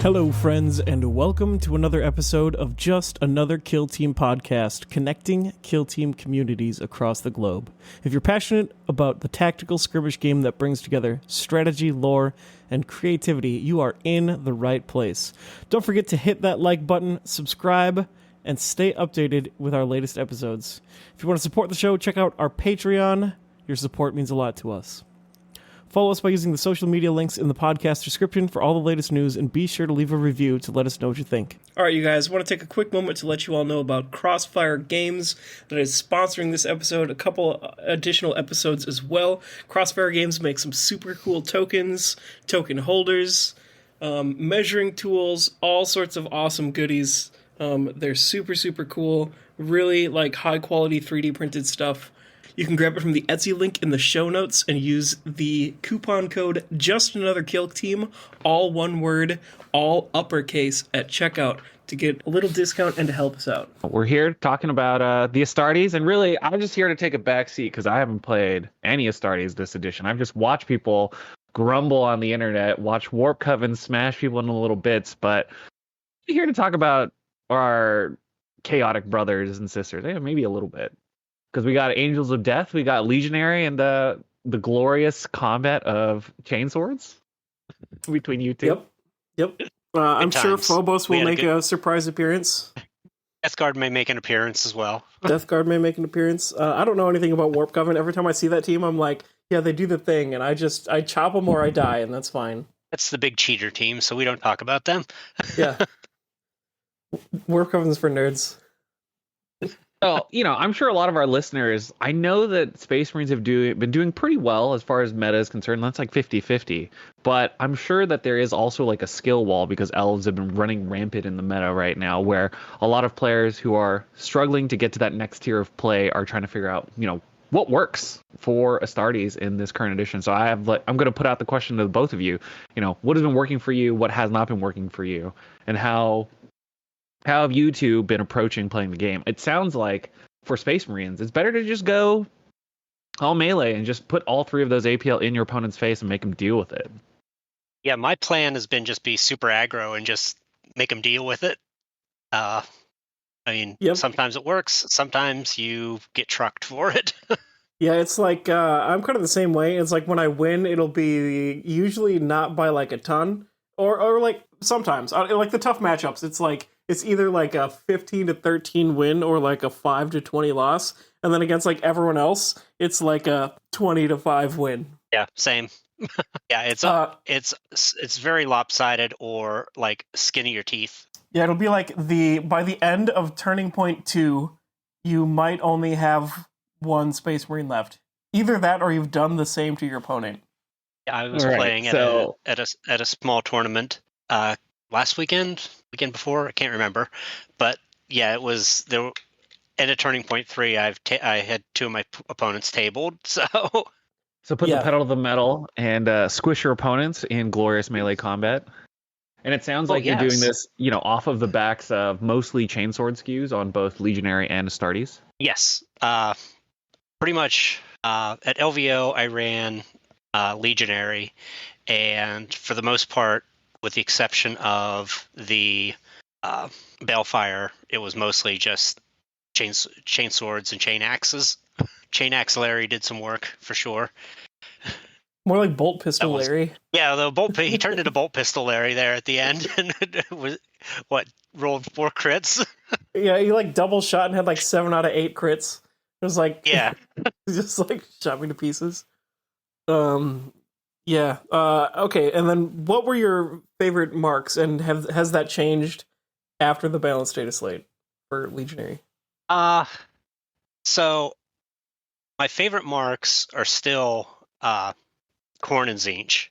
Hello, friends, and welcome to another episode of Just Another Kill Team podcast, connecting kill team communities across the globe. If you're passionate about the tactical skirmish game that brings together strategy, lore, and creativity, you are in the right place. Don't forget to hit that like button, subscribe, and stay updated with our latest episodes. If you want to support the show, check out our Patreon. Your support means a lot to us. Follow us by using the social media links in the podcast description for all the latest news, and be sure to leave a review to let us know what you think. All right, you guys, I want to take a quick moment to let you all know about Crossfire Games that is sponsoring this episode, a couple additional episodes as well. Crossfire Games makes some super cool tokens, token holders, measuring tools, all sorts of awesome goodies. They're super, super cool, really like high-quality 3D printed stuff. You can grab it from the Etsy link in the show notes and use the coupon code JUSTANOTHERKILLTEAM, all one word, all uppercase, at checkout to get a little discount and to help us out. We're here talking about the Astartes, and really, I'm just here to take a back seat because I haven't played any Astartes this edition. I've just watched people grumble on the internet, watch Warp Coven smash people into little bits, but I'm here to talk about our chaotic brothers and sisters, maybe a little bit. Because we got Angels of Death, we got Legionary, and the glorious combat of chainswords between you two. Yep. I'm sure Phobos will make a surprise appearance. Death Guard may make an appearance as well. Death Guard may make an appearance. I don't know anything about Warp Coven. Every time I see that team, I'm like, yeah, they do the thing, and I chop them or I die, and that's fine. That's the big cheater team, so we don't talk about them. Yeah. Warp Coven's for nerds. So, I'm sure a lot of our listeners, I know that Space Marines have been doing pretty well as far as meta is concerned. That's like 50-50. But I'm sure that there is also like a skill wall because elves have been running rampant in the meta right now, where a lot of players who are struggling to get to that next tier of play are trying to figure out, what works for Astartes in this current edition. So I'm going to put out the question to both of you, what has been working for you, what has not been working for you, and how have you two been approaching playing the game? It sounds like for Space Marines, it's better to just go all melee and just put all three of those APL in your opponent's face and make them deal with it. Yeah, my plan has been just be super aggro and just make them deal with it. Sometimes it works. Sometimes you get trucked for it. Yeah, it's like, I'm kind of the same way. It's like when I win, it'll be usually not by like a ton. Or like sometimes, like the tough matchups, it's either like a 15-13 win or like a 5-20 loss, and then against like everyone else, it's like a 20-5 win. Yeah, same. Yeah, it's very lopsided or like skin of your teeth. Yeah, it'll be like by the end of Turning Point 2, you might only have one Space Marine left. Either that, or you've done the same to your opponent. I was playing at a small tournament last weekend before, I can't remember, but yeah, it was there. At a Turning Point 3, I had two of my opponents tabled, so put the pedal to the metal and squish your opponents in glorious melee combat. And it sounds like you're doing this, off of the backs of mostly chainsword skews on both Legionary and Astartes. Yes, pretty much. At LVO, I ran Legionary, and for the most part, with the exception of the Balefire, it was mostly just chain swords and chain axes. Chain axe Larry did some work for sure. More like bolt pistol Larry. Yeah, he turned into bolt pistol Larry there at the end, and rolled 4 crits. Yeah, he like double shot and had like 7 out of 8 crits. It was like, yeah, just like shot me to pieces. Yeah. Okay. And then, what were your favorite marks, and has that changed after the balanced data slate for Legionary? So my favorite marks are still Khorne and Tzeentch,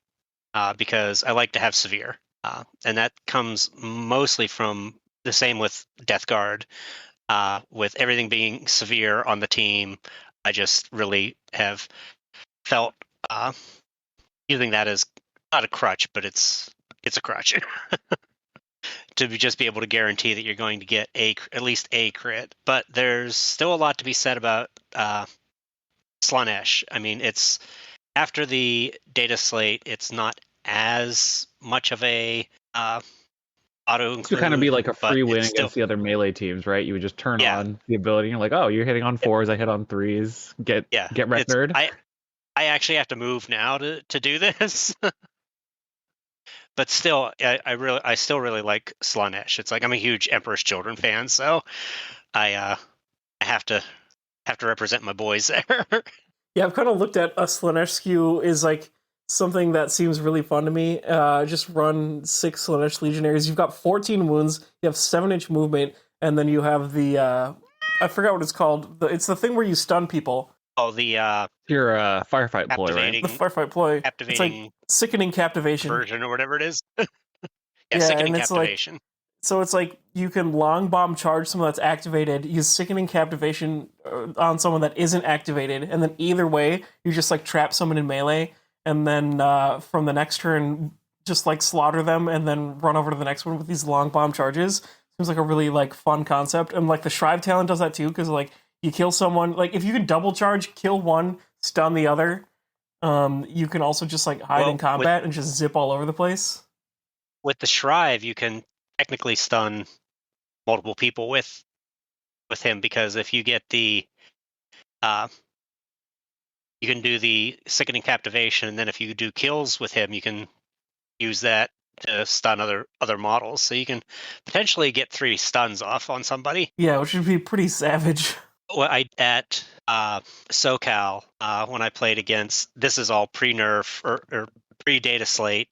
because I like to have severe, and that comes mostly from the same with Death Guard. With everything being severe on the team, I just really have felt using that as not a crutch, but it's a crutch to just be able to guarantee that you're going to get at least a crit. But there's still a lot to be said about Slaanesh. I mean, it's after the data slate, it's not as much of a auto To include. kind of be like a free win still, against the other melee teams, right? You would just turn Yeah. on the ability, and you're like, oh, you're hitting on 4s, I hit on 3s. Get wrecked, nerd. I actually have to move now to do this. But still, I still really like Slaanesh. It's like I'm a huge Emperor's Children fan, so I have to represent my boys there. Yeah, I've kind of looked at a Slaanesh skew is like something that seems really fun to me. Just run 6 Slaanesh Legionaries. You've got 14 wounds, you have 7-inch movement, and then you have the I forgot what it's called. It's the thing where you stun people. Oh, the Your firefight ploy, right? The firefight ploy. It's like sickening captivation version or whatever it is. Yeah, sickening and it's captivation. Like, so it's like you can long bomb charge someone that's activated, use sickening captivation on someone that isn't activated, and then either way, you just like trap someone in melee, and then from the next turn, just like slaughter them, and then run over to the next one with these long bomb charges. Seems like a really like fun concept, and like the Shrive Talon does that too, because like you kill someone, like if you can double charge, kill one, stun the other, you can also just like hide in combat and just zip all over the place. With the Shrive, you can technically stun multiple people with him, because if you get the you can do the sickening captivation, and then if you do kills with him, you can use that to stun other models. So you can potentially get 3 stuns off on somebody. Yeah, which would be pretty savage. Well, at SoCal, when I played against, this is all pre-nerf or pre-data slate,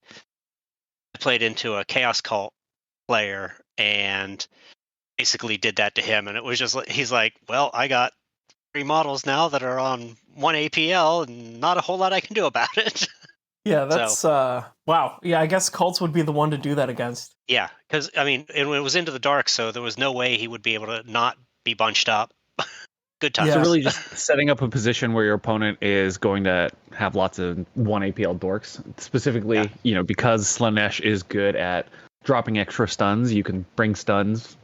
I played into a Chaos Cult player and basically did that to him, and it was just like, he's like, well, I got 3 models now that are on 1 APL, and not a whole lot I can do about it. Yeah, that's wow. Yeah, I guess cults would be the one to do that against. Yeah, because I mean, it was into the dark, so there was no way he would be able to not be bunched up. Good times. So really just setting up a position where your opponent is going to have lots of 1 APL dorks. Specifically, because Slaanesh is good at dropping extra stuns, you can bring stuns,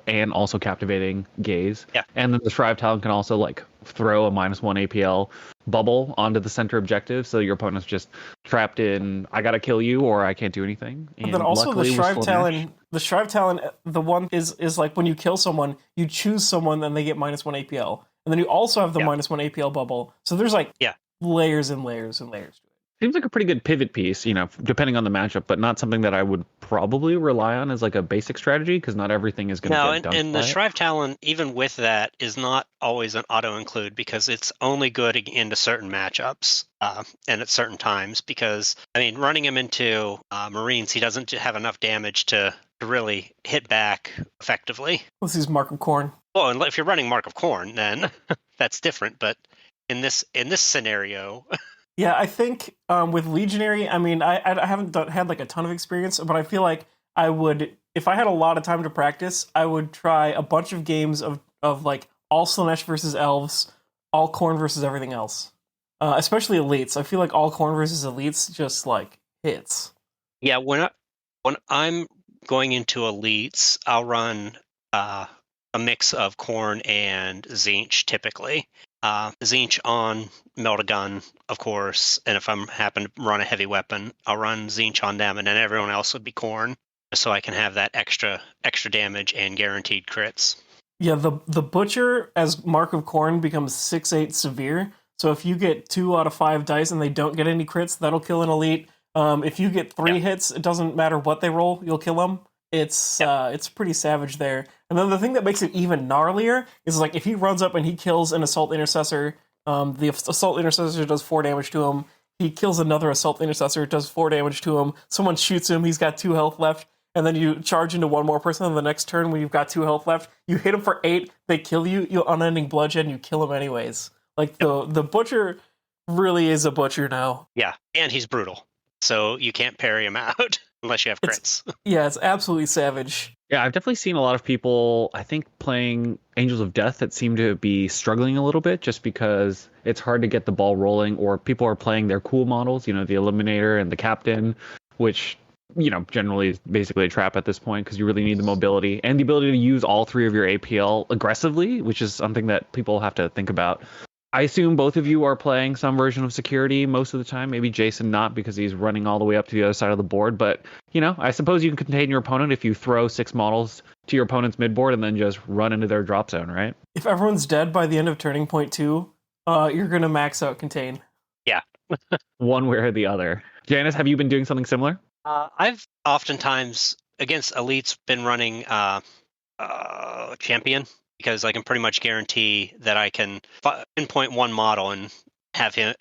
and also captivating gaze. Yeah. And then the Shrive Talon can also like throw a -1 APL bubble onto the center objective, so your opponent's just trapped in, I gotta kill you or I can't do anything. And then also the Shrive Talon, the one is like when you kill someone, you choose someone, then they get -1 APL. And then you also have the -1 APL bubble. So there's like layers and layers and layers to it. Seems like a pretty good pivot piece, depending on the matchup, but not something that I would probably rely on as like a basic strategy, because not everything is going to get dunked. And the Shrive Talon, even with that, is not always an auto-include, because it's only good into certain matchups and at certain times, because, I mean, running him into Marines, he doesn't have enough damage to really hit back effectively. This is Mark of Khorne. Well, and if you're running Mark of Khorne, then that's different, but in this scenario... Yeah, I think with Legionary, I mean, I haven't had like a ton of experience, but I feel like I would, if I had a lot of time to practice, I would try a bunch of games of like all Slaanesh versus Elves, all Khorne versus everything else. Especially Elites. I feel like all Khorne versus Elites just like hits. Yeah, when I'm going into Elites, I'll run a mix of Khorne and Tzeentch typically. Tzeentch on Melt-A-Gun, of course, and if I'm happen to run a heavy weapon, I'll run Tzeentch on them, and then everyone else would be Khorne, so I can have that extra damage and guaranteed crits. Yeah, the Butcher as Mark of Khorne becomes 6/8 severe, so if you get 2 out of 5 dice and they don't get any crits, that'll kill an Elite. If you get 3 hits, it doesn't matter what they roll, you'll kill them. It's pretty savage there. And then the thing that makes it even gnarlier is like if he runs up and he kills an Assault Intercessor, the Assault Intercessor does 4 damage to him. He kills another Assault Intercessor, it does 4 damage to him. Someone shoots him, he's got 2 health left, and then you charge into one more person on the next turn when you've got 2 health left. You hit him for 8, they kill you, you unending bloodshed, and you kill him anyways. Like the Butcher really is a butcher now. Yeah, and he's brutal, so you can't parry him out. Unless you have crits. It's absolutely savage. Yeah, I've definitely seen a lot of people, I think, playing Angels of Death that seem to be struggling a little bit just because it's hard to get the ball rolling, or people are playing their cool models, the Eliminator and the Captain, which, generally is basically a trap at this point because you really need the mobility and the ability to use all 3 of your APL aggressively, which is something that people have to think about. I assume both of you are playing some version of security most of the time. Maybe Jason not because he's running all the way up to the other side of the board. But, I suppose you can contain your opponent if you throw 6 models to your opponent's midboard and then just run into their drop zone, right? If everyone's dead by the end of Turning Point 2, you're going to max out Contain. Yeah. One way or the other. Janis, have you been doing something similar? I've oftentimes, against elites, been running Champion, because I can pretty much guarantee that I can pinpoint one model and have a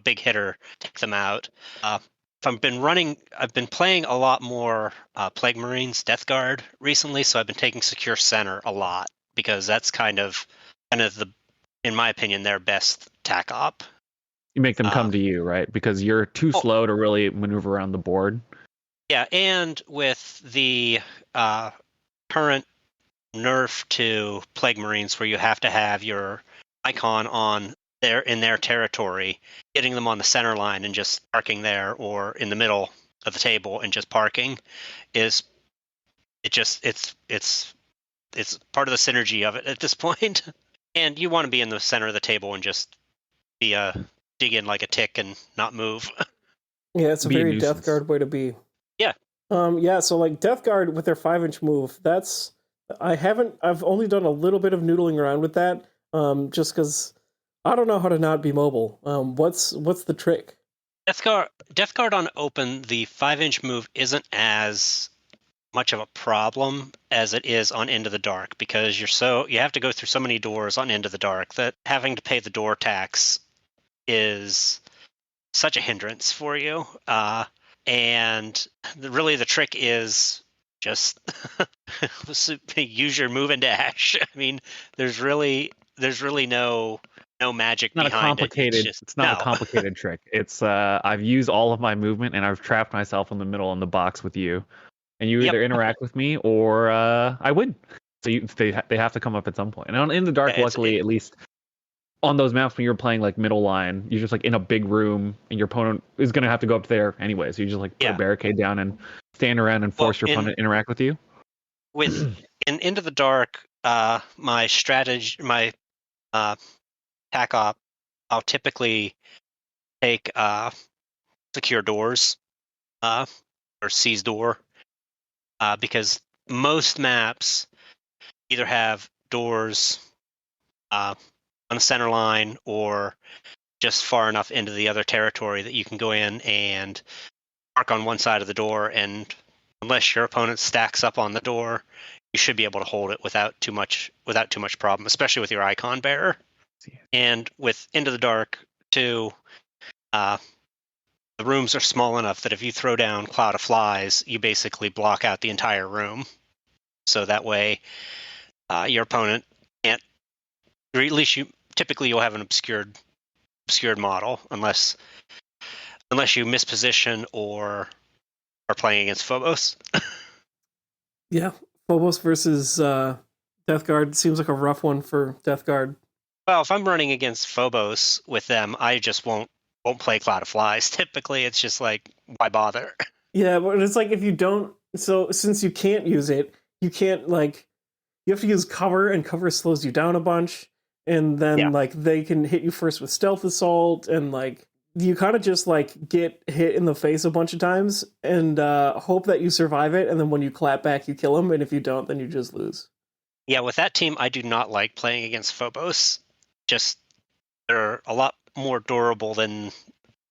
big hitter take them out. I've been playing a lot more Plague Marines Death Guard recently, so I've been taking Secure Center a lot because that's kind of in my opinion, their best tac op. You make them come to you, right? Because you're too slow to really maneuver around the board. Yeah, and with the current nerf to Plague Marines, where you have to have your icon in their territory, getting them on the center line and just parking there, or in the middle of the table and just parking, it's part of the synergy of it at this point. And you want to be in the center of the table and just dig in like a tick and not move. Yeah, it's a very Death Guard way to be. Yeah. So like Death Guard with their 5-inch move, I've only done a little bit of noodling around with that, just because I don't know how to not be mobile. What's the trick? Death Guard on open, the 5-inch move isn't as much of a problem as it is on Into the Dark, because you have to go through so many doors on Into the Dark that having to pay the door tax is such a hindrance for you. And really the trick is just use your move and dash. I mean, there's really no magic behind it. It's not a complicated trick. It's I've used all of my movement and I've trapped myself in the middle in the box with you, and you either interact with me or I win. So they have to come up at some point. And in the dark, luckily, at least on those maps when you're playing like middle line, you're just like in a big room and your opponent is going to have to go up there anyway. So you just like put a barricade down and stand around and force your opponent to interact with you. Into the Dark, my strategy, my tac op, I'll typically take secure doors or seize door, because most maps either have doors on the center line or just far enough into the other territory that you can go in and park on one side of the door, and unless your opponent stacks up on the door, you should be able to hold it without too much problem, especially with your icon bearer. And with Into the Dark too, the rooms are small enough that if you throw down Cloud of Flies, you basically block out the entire room. So that way, your opponent can't, or at least you'll have an obscured model, unless you misposition or are playing against Phobos. Yeah, Phobos versus Death Guard seems like a rough one for Death Guard. Well, if I'm running against Phobos with them, I just won't play Cloud of Flies. Typically, it's just like, why bother? Yeah, but it's like if you don't, so since you can't use it, you can't you have to use cover, and cover slows you down a bunch, and then they can hit you first with Stealth Assault, and you kind of just get hit in the face a bunch of times and hope that you survive it, and then when you clap back, you kill them, and if you don't, then you just lose. Yeah, with that team, I do not like playing against Phobos. Just they're a lot more durable than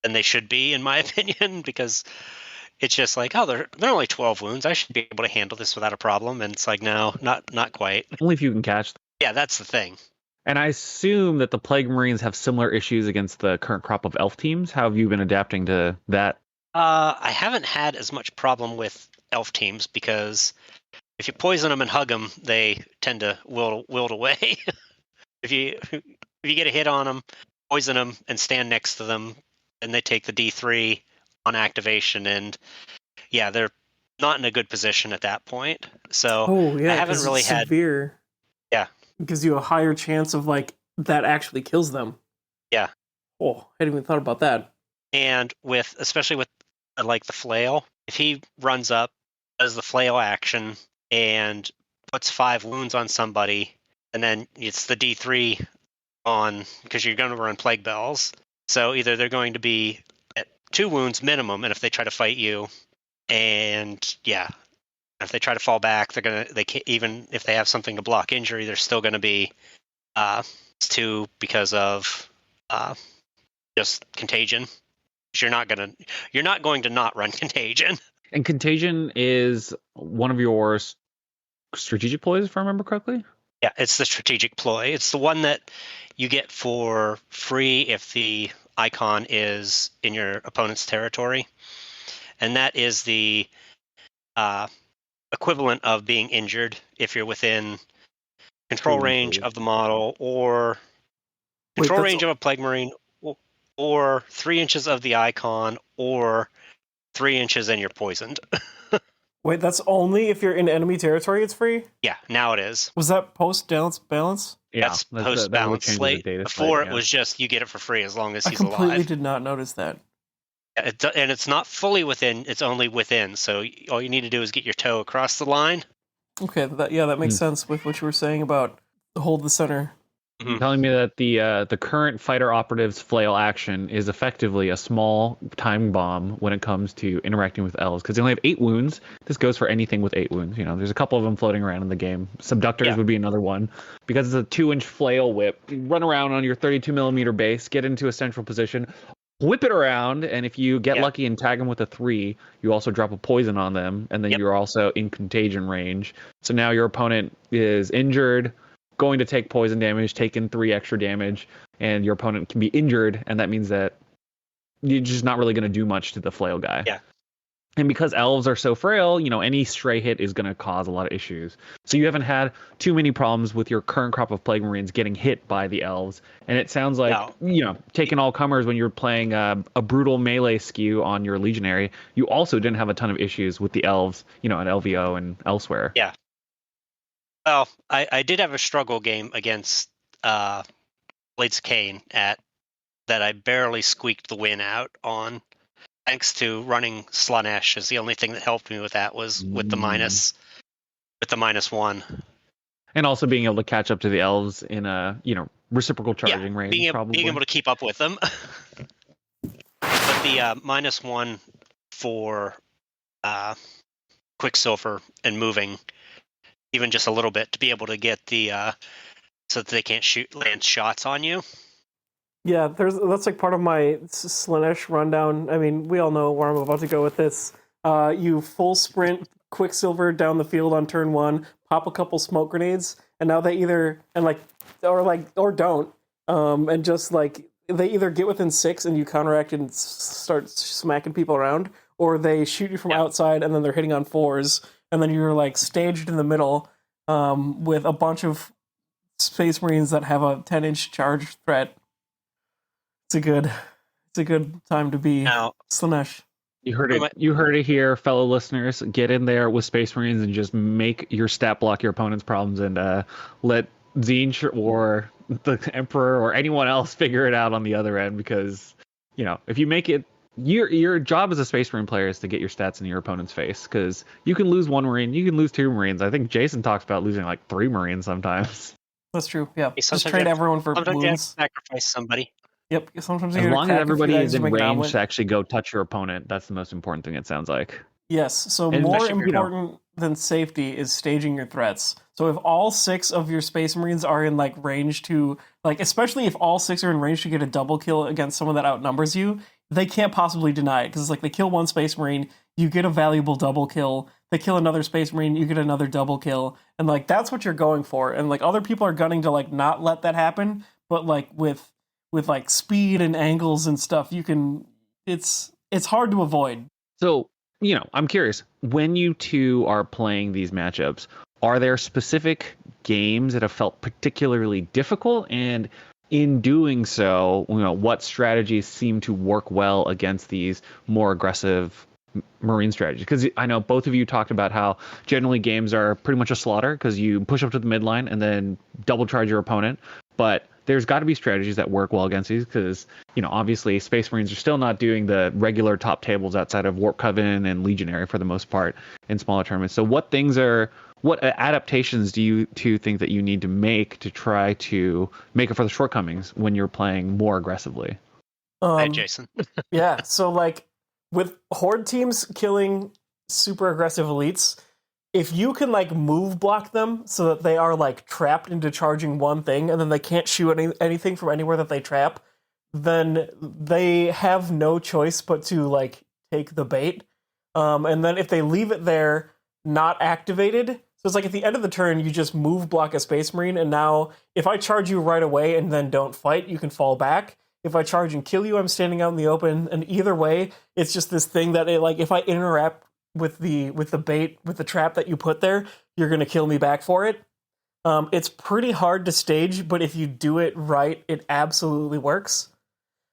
they should be, in my opinion, because it's just like, oh, they're only 12 wounds. I should be able to handle this without a problem. And it's like, no, not quite. Only if you can catch them. Yeah, that's the thing. And I assume that the Plague Marines have similar issues against the current crop of elf teams. How have you been adapting to that? I haven't had as much problem with elf teams, because if you poison them and hug them, they tend to wilt away. If you get a hit on them, poison them, and stand next to them, and they take the D3 on activation, and yeah, they're not in a good position at that point. So I haven't really had severe. Yeah, it gives you a higher chance of that actually kills them. Yeah. Oh, I hadn't even thought about that. And especially with the flail, if he runs up, does the flail action, and puts 5 wounds on somebody, and then it's the D3 on, because you're going to run plague bells. So either they're going to be at 2 wounds minimum, and if they try to fight you, and yeah, if they try to fall back, they can't, even if they have something to block injury, they're still going to be 2 because of just contagion. You're not going to not run contagion. And contagion is one of your strategic ploys, if I remember correctly. Yeah, it's the strategic ploy. It's the one that you get for free if the icon is in your opponent's territory, and that is the equivalent of being injured if you're within control range of the model, or control range of a plague marine, or 3 inches of the icon, or 3 inches and you're poisoned. Wait, that's only if you're in enemy territory it's free? Yeah, now it is. Was that post-balance? Yeah, That's post-balance. Before it was just you get it for free as long as he's alive. I completely did not notice that. And it's not fully within, it's only within. So all you need to do is get your toe across the line. Okay, that makes sense with what you were saying about hold the center. You're telling me that the current fighter operative's flail action is effectively a small time bomb when it comes to interacting with elves, because they only have 8 wounds. This goes for anything with 8 wounds. There's a couple of them floating around in the game. Subductors would be another one, because it's a 2-inch flail whip. You run around on your 32 millimeter base, get into a central position, whip it around, and if you get lucky and tag them with a 3, you also drop a poison on them, and then you're also in contagion range. So now your opponent is injured, going to take poison damage, taking 3 extra damage, and your opponent can be injured, and that means that you're just not really going to do much to the flail guy. Yeah. And because elves are so frail, any stray hit is going to cause a lot of issues. So you haven't had too many problems with your current crop of Plague Marines getting hit by the elves. And it sounds like, taking all comers when you're playing a brutal melee skew on your Legionary, you also didn't have a ton of issues with the elves, at LVO and elsewhere. Yeah. Well, I did have a struggle game against Blades of Cain that I barely squeaked the win out on. Thanks to running Slaanesh, is the only thing that helped me with that was with the -1. And also being able to catch up to the elves in a reciprocal charging range. Being able to keep up with them. But the -1 for Quicksilver and moving even just a little bit to be able to get the so that they can't land shots on you. Yeah, that's like part of my Slaanesh rundown. I mean, we all know where I'm about to go with this. You full sprint Quicksilver down the field on turn 1, pop a couple smoke grenades, and now they or don't, and just like they either get within 6 and you counteract and start smacking people around, or they shoot you from outside and then they're hitting on 4s, and then you're like staged in the middle with a bunch of Space Marines that have a 10-inch charge threat. It's a good time to be Slaanesh. You heard it. You heard it here, fellow listeners. Get in there with Space Marines and just make your stat block your opponent's problems, and let Tzeentch or the Emperor or anyone else figure it out on the other end. Because if you make it, your job as a Space Marine player is to get your stats in your opponent's face. Because you can lose 1 Marine, you can lose 2 Marines. I think Jason talks about losing like 3 Marines sometimes. That's true. Yeah, just trade everyone for wounds. You have to sacrifice somebody. Yep. Sometimes as long as everybody is in range to actually go touch your opponent, that's the most important thing, it sounds like. Yes. So more important than safety is staging your threats. So if all 6 of your Space Marines are in like range to especially if all 6 are in range to get a double kill against someone that outnumbers you, they can't possibly deny it, because it's like they kill 1 Space Marine, you get a valuable double kill. They kill another Space Marine, you get another double kill, and like that's what you're going for. And like other people are gunning to like not let that happen, but like with like speed and angles and stuff, you can. It's hard to avoid. So I'm curious, when you two are playing these matchups, are there specific games that have felt particularly difficult? And in doing so, what strategies seem to work well against these more aggressive Marine strategies? Because I know both of you talked about how generally games are pretty much a slaughter because you push up to the midline and then double charge your opponent. But there's got to be strategies that work well against these because, obviously Space Marines are still not doing the regular top tables outside of Warp Coven and Legionary for the most part in smaller tournaments. So what things are what adaptations do you two think that you need to make to try to make up for the shortcomings when you're playing more aggressively? Hi, Jason. Yeah, so like with horde teams killing super aggressive elites, if you can like move block them so that they are like trapped into charging one thing and then they can't shoot anything from anywhere that they trap, then they have no choice but to like take the bait. And then if they leave it there not activated, so it's like at the end of the turn you just move block a Space Marine, and now if I charge you right away and then don't fight, you can fall back. If I charge and kill you, I'm standing out in the open, and either way, it's just this thing that like if I interact with the bait, with the trap that you put there, you're gonna kill me back for it. It's pretty hard to stage, but if you do it right, it absolutely works.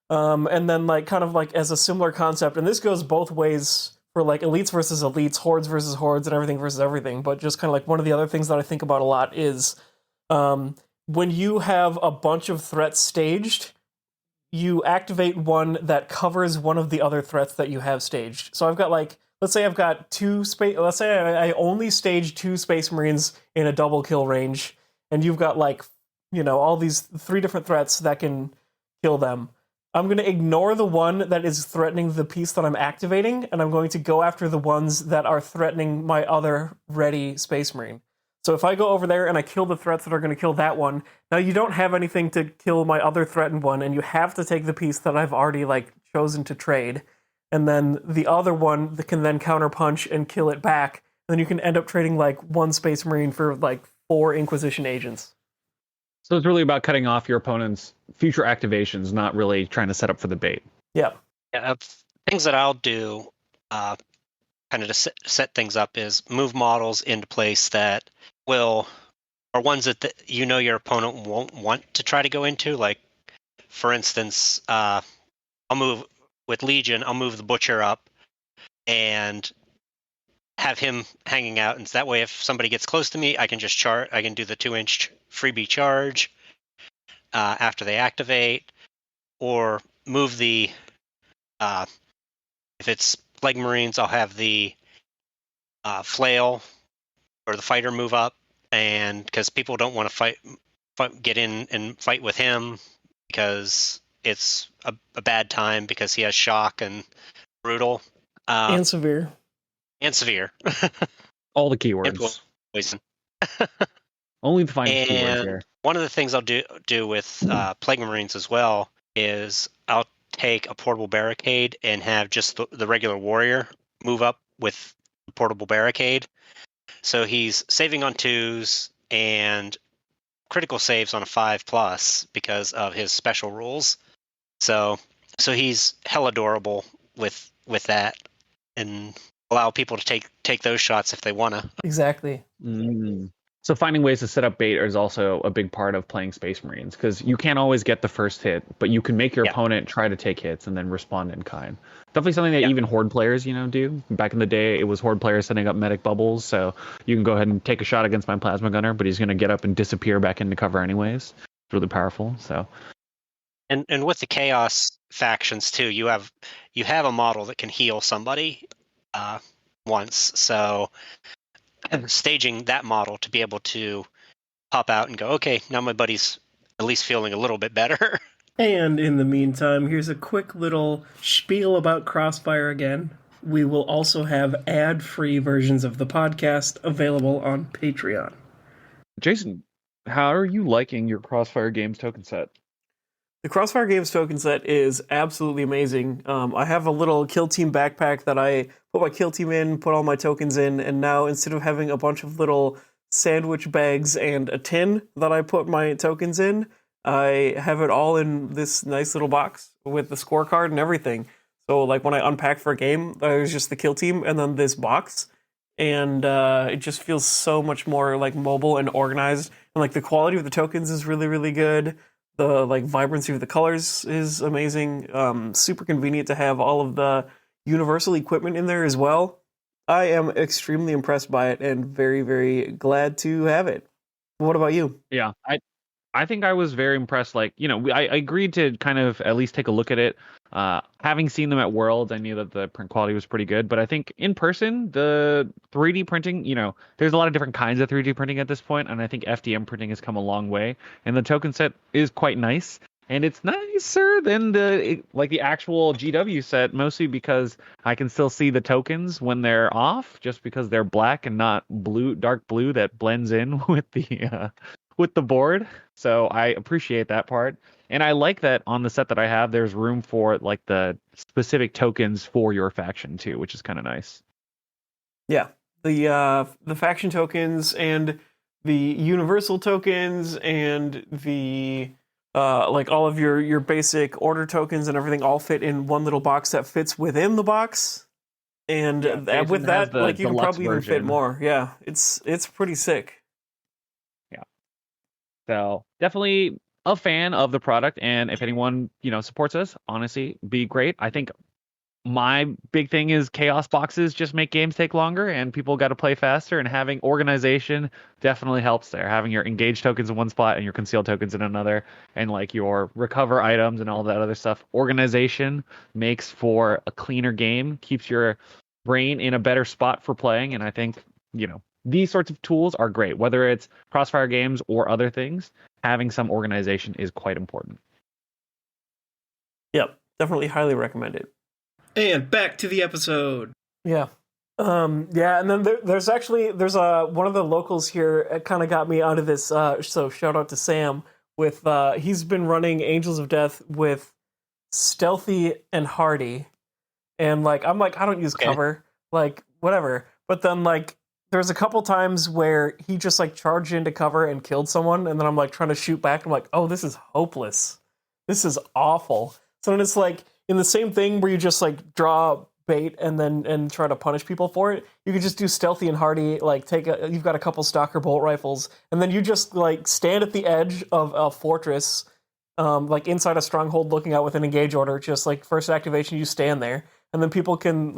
And then like kind of like as a similar concept, and this goes both ways for like elites versus elites, hordes versus hordes, and everything versus everything. But just kind of like one of the other things that I think about a lot is when you have a bunch of threats staged, you activate one that covers one of the other threats that you have staged. So I've got like, let's say I've got let's say I only stage 2 Space Marines in a double kill range, and you've got like, you know, all these 3 different threats that can kill them. I'm going to ignore the one that is threatening the piece that I'm activating, and I'm going to go after the ones that are threatening my other ready Space Marine. So if I go over there and I kill the threats that are going to kill that one, now you don't have anything to kill my other threatened one, and you have to take the piece that I've already like chosen to trade. And then the other one that can then counterpunch and kill it back. And then you can end up trading like 1 Space Marine for like 4 Inquisition agents. So it's really about cutting off your opponent's future activations, not really trying to set up for the bait. Yeah. Yeah, things that I'll do kind of to set things up is move models into place that are ones that you know your opponent won't want to try to go into. Like, for instance, I'll move with Legion, I'll move the Butcher up and have him hanging out, and that way if somebody gets close to me, I can just I can do the 2-inch freebie charge after they activate, or move the if it's Plague Marines, I'll have the flail or the fighter move up, and because people don't want to get in and fight with him because it's a bad time because he has shock and brutal And severe. and severe. All the keywords. Poison. Only the finest keywords here. One of the things I'll do with Plague Marines as well is I'll take a portable barricade and have just the regular warrior move up with the portable barricade. So he's saving on 2s and critical saves on a 5+ because of his special rules. So he's hella adorable with that, and allow people to take those shots if they want to. Exactly. So finding ways to set up bait is also a big part of playing Space Marines, because you can't always get the first hit, but you can make your opponent try to take hits and then respond in kind. Definitely something that even Horde players, do. Back in the day, it was Horde players setting up medic bubbles, so you can go ahead and take a shot against my plasma gunner, but he's going to get up and disappear back into cover anyways. It's really powerful. So, and with the Chaos factions too, you have a model that can heal somebody once, so staging that model to be able to pop out and go, okay, now my buddy's at least feeling a little bit better. And in the meantime, here's a quick little spiel about Crossfire again. We will also have ad-free versions of the podcast available on Patreon. Jason, how are you liking your Crossfire Games token set? The Crossfire Games token set is absolutely amazing. I have a little Kill Team backpack that I put my Kill Team in, put all my tokens in, and now instead of having a bunch of little sandwich bags and a tin that I put my tokens in, I have it all in this nice little box with the scorecard and everything. So like when I unpack for a game, there's just the Kill Team and then this box, and it just feels so much more like mobile and organized. And like the quality of the tokens is really, really good. The like vibrancy of the colors is amazing. Super convenient to have all of the universal equipment in there as well. I am extremely impressed by it and very, very glad to have it. What about you? Yeah, I think I was very impressed. Like, I agreed to kind of at least take a look at it. Having seen them at Worlds, I knew that the print quality was pretty good. But I think in person, the 3D printing, there's a lot of different kinds of 3D printing at this point, and I think FDM printing has come a long way. And the token set is quite nice, and it's nicer than the actual GW set, mostly because I can still see the tokens when they're off, just because they're black and not blue, dark blue that blends in with the board. So I appreciate that part. And I like that on the set that I have, there's room for like the specific tokens for your faction too, which is kind of nice. Yeah. The faction tokens and the universal tokens and the like all of your basic order tokens and everything all fit in one little box that fits within the box. And with that, like you can probably even fit more. Yeah, it's pretty sick. So definitely a fan of the product, and if anyone supports us, honestly, be great. I think my big thing is chaos boxes just make games take longer, and people got to play faster. And having organization definitely helps there. Having your engage tokens in one spot and your conceal tokens in another, and like your recover items and all that other stuff. Organization makes for a cleaner game, keeps your brain in a better spot for playing, and I think these sorts of tools are great, whether it's Crossfire games or other things. Having some organization is quite important. Yep, definitely highly recommend it. And back to the episode. Yeah. Yeah, and then there's one of the locals here kind of got me out of this, so shout out to Sam with he's been running Angels of Death with Stealthy and Hardy. And I'm like, I don't use cover, like whatever. But then there's a couple times where he just charged into cover and killed someone, and then I'm trying to shoot back. I'm like, oh, this is hopeless. This is awful. So then it's in the same thing where you just draw bait and try to punish people for it. You could just do Stealthy and Hardy. You've got a couple Stalker bolt rifles, and then you just stand at the edge of a fortress, inside a stronghold, looking out with an engage order. Just first activation, you stand there, and then people can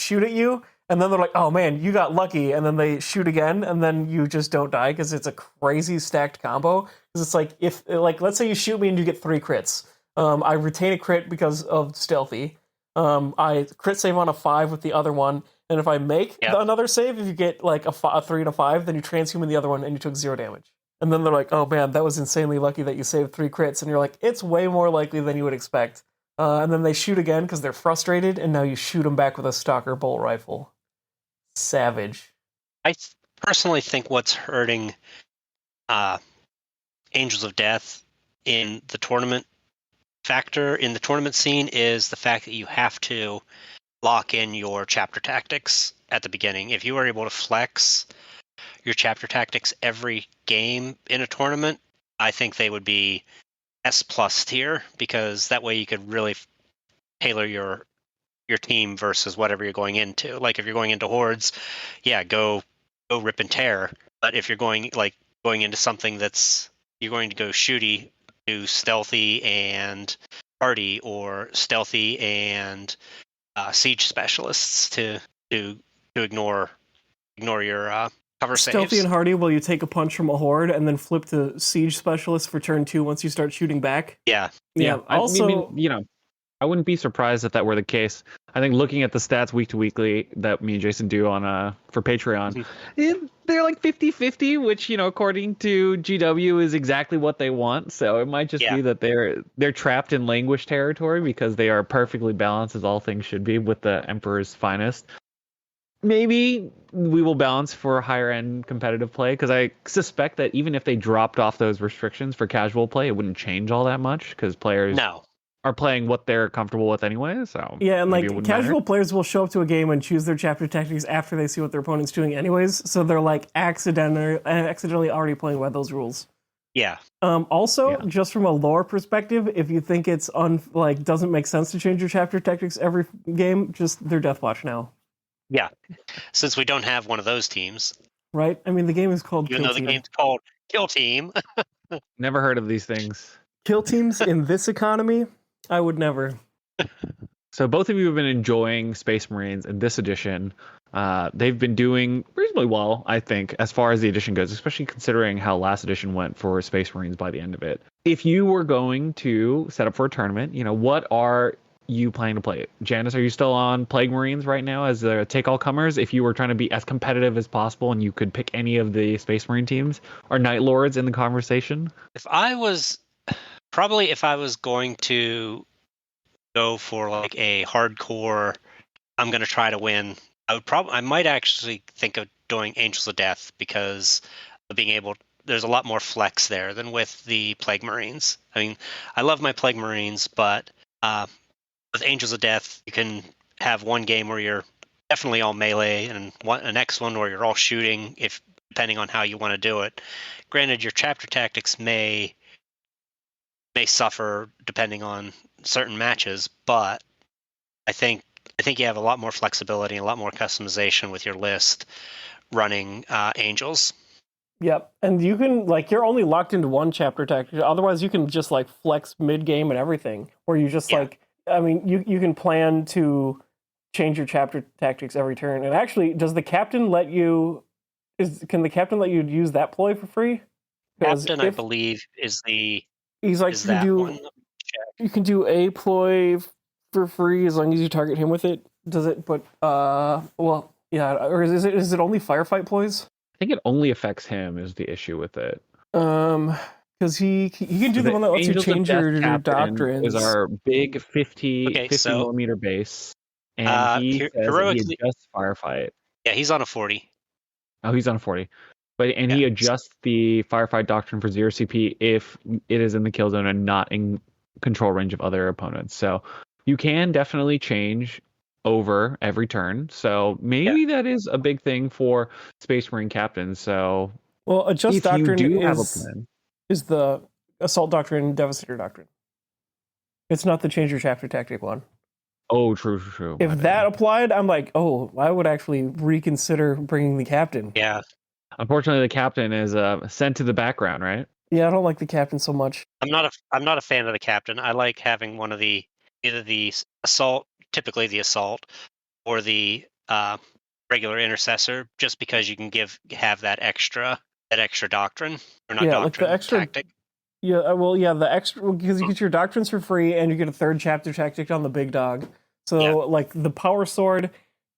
shoot at you. And then they're like, oh man, you got lucky. And then they shoot again, and then you just don't die because it's a crazy stacked combo. Because it's if let's say you shoot me and you get 3 crits. I retain a crit because of Stealthy. I crit save on a 5 with the other one. And if I make another save, if you get a 3 and a 5, then you transhuman the other one and you took 0 damage. And then they're like, oh man, that was insanely lucky that you saved 3 crits. And you're like, it's way more likely than you would expect. And then they shoot again because they're frustrated, and now you shoot them back with a Stalker bolt rifle. Savage. I personally think what's hurting Angels of Death in the tournament scene is the fact that you have to lock in your chapter tactics at the beginning. If you were able to flex your chapter tactics every game in a tournament, I think they would be S+ tier, because that way you could really tailor your team versus whatever you're going into. If you're going into hordes, go rip and tear. But if you're going into something that's you're going to go shooty, do Stealthy and Hardy, or Stealthy and Siege Specialists to ignore your cover saves. Stealthy and Hardy, will you take a punch from a horde and then flip to Siege Specialist for turn 2 once you start shooting back? Yeah. Also, I wouldn't be surprised if that were the case. I think looking at the stats week to weekly that me and Jason do on for Patreon, they're 50-50, which according to GW is exactly what they want. So it might just be that they're trapped in languish territory, because they are perfectly balanced as all things should be with the Emperor's finest. Maybe we will balance for higher end competitive play, because I suspect that even if they dropped off those restrictions for casual play, it wouldn't change all that much, because players are playing what they're comfortable with anyway. So yeah, and casual players will show up to a game and choose their chapter tactics after they see what their opponent's doing anyways, so they're accidentally already playing by those rules. Yeah. Just from a lore perspective, if you think it's doesn't make sense to change your chapter tactics every game, just they're Deathwatch now. Yeah. Since we don't have one of those teams. Right? I mean, the game is called Even though the game's called Kill Team. Never heard of these things. Kill teams in this economy? I would never. So both of you have been enjoying Space Marines in this edition. They've been doing reasonably well, I think, as far as the edition goes, especially considering how last edition went for Space Marines by the end of it. If you were going to set up for a tournament, what are you planning to play? Janis, are you still on Plague Marines right now as the take-all-comers? If you were trying to be as competitive as possible and you could pick any of the Space Marine teams, are Night Lords in the conversation? If I was going to go for like a hardcore, I'm going to try to win, I might actually think of doing Angels of Death because of being able. There's a lot more flex there than with the Plague Marines. I mean, I love my Plague Marines, but with Angels of Death, you can have one game where you're definitely all melee, and a next one where you're all shooting, if depending on how you want to do it. Granted, your chapter tactics may suffer depending on certain matches, but I think you have a lot more flexibility and a lot more customization with your list running Angels. Yep, and you can, you're only locked into one chapter tactic. Otherwise, you can just, flex mid-game and everything. Or you just, you can plan to change your chapter tactics every turn. And actually, does the captain let you... Can the captain let you use that ploy for free? Captain, I believe, is the... He's like, you can do a ploy for free as long as you target him with it. Does it? But, yeah, or is it only firefight ploys? I think it only affects him is the issue with it. Because he can do the one that lets you change your doctrines. Is our big 50 millimeter base, and he says he adjusts firefight. Yeah, he's on a 40. Oh, he's on a 40. He adjusts the firefight doctrine for 0 CP if it is in the kill zone and not in control range of other opponents. So you can definitely change over every turn. So maybe that is a big thing for Space Marine captains. So adjust doctrine have a plan. Is the assault doctrine, devastator doctrine. It's not the change your chapter tactic one. Oh, true. If that applied, I'm like, I would actually reconsider bringing the captain. Yeah. Unfortunately, the captain is sent to the background, right? Yeah, I don't like the captain so much. I'm not a fan of the captain. I like having one of either the assault, typically the assault, or the regular intercessor, just because you can have that extra doctrine, or not doctrine, the extra tactic. Yeah, the extra, because you get your doctrines for free and you get a third chapter tactic on the big dog. So the power sword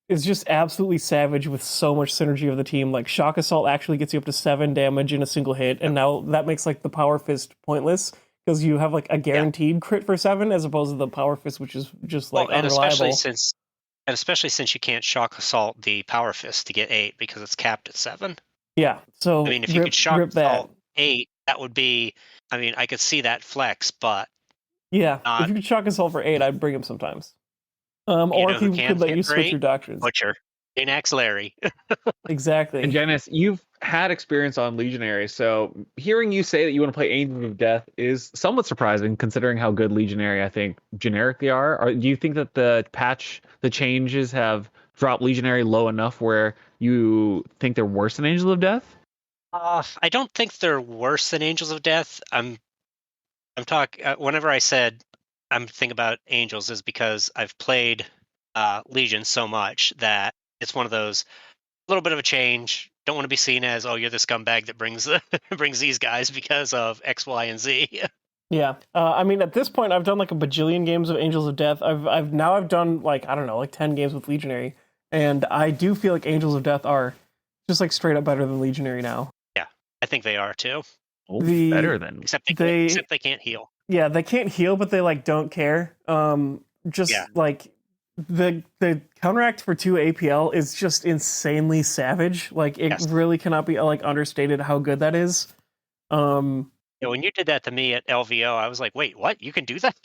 is just absolutely savage with so much synergy of the team. Shock assault actually gets you up to 7 damage in a single hit, and now that makes the power fist pointless because you have a guaranteed crit for 7 as opposed to the power fist, which is just unreliable. Especially since you can't shock assault the power fist to get 8 because it's capped at 7. Yeah, so I mean, if you could shock assault 8, that would be. I mean, I could see that flex, but if you could shock assault for 8, I'd bring him sometimes. Or if he could let you switch your doctrines. Butcher. Inax Larry. Exactly. And Janis, you've had experience on Legionary, so hearing you say that you want to play Angels of Death is somewhat surprising considering how good Legionary, I think, generically are. Or do you think that the changes have dropped Legionary low enough where you think they're worse than Angels of Death? I don't think they're worse than Angels of Death. I'm talking, whenever I said I'm thinking about Angels is because I've played Legion so much that it's one of those little bit of a change. Don't want to be seen as, you're the scumbag that brings these guys because of X, Y, and Z. Yeah. I mean, at this point, I've done a bajillion games of Angels of Death. I've done 10 games with Legionary, and I do feel like Angels of Death are just straight up better than Legionary now. Yeah, I think they are too. Better than except they can't heal. Yeah, they can't heal, but they don't care. The counteract for 2 APL is just insanely savage. It really cannot be understated how good that is. When you did that to me at LVO, I was like, wait, what? You can do that?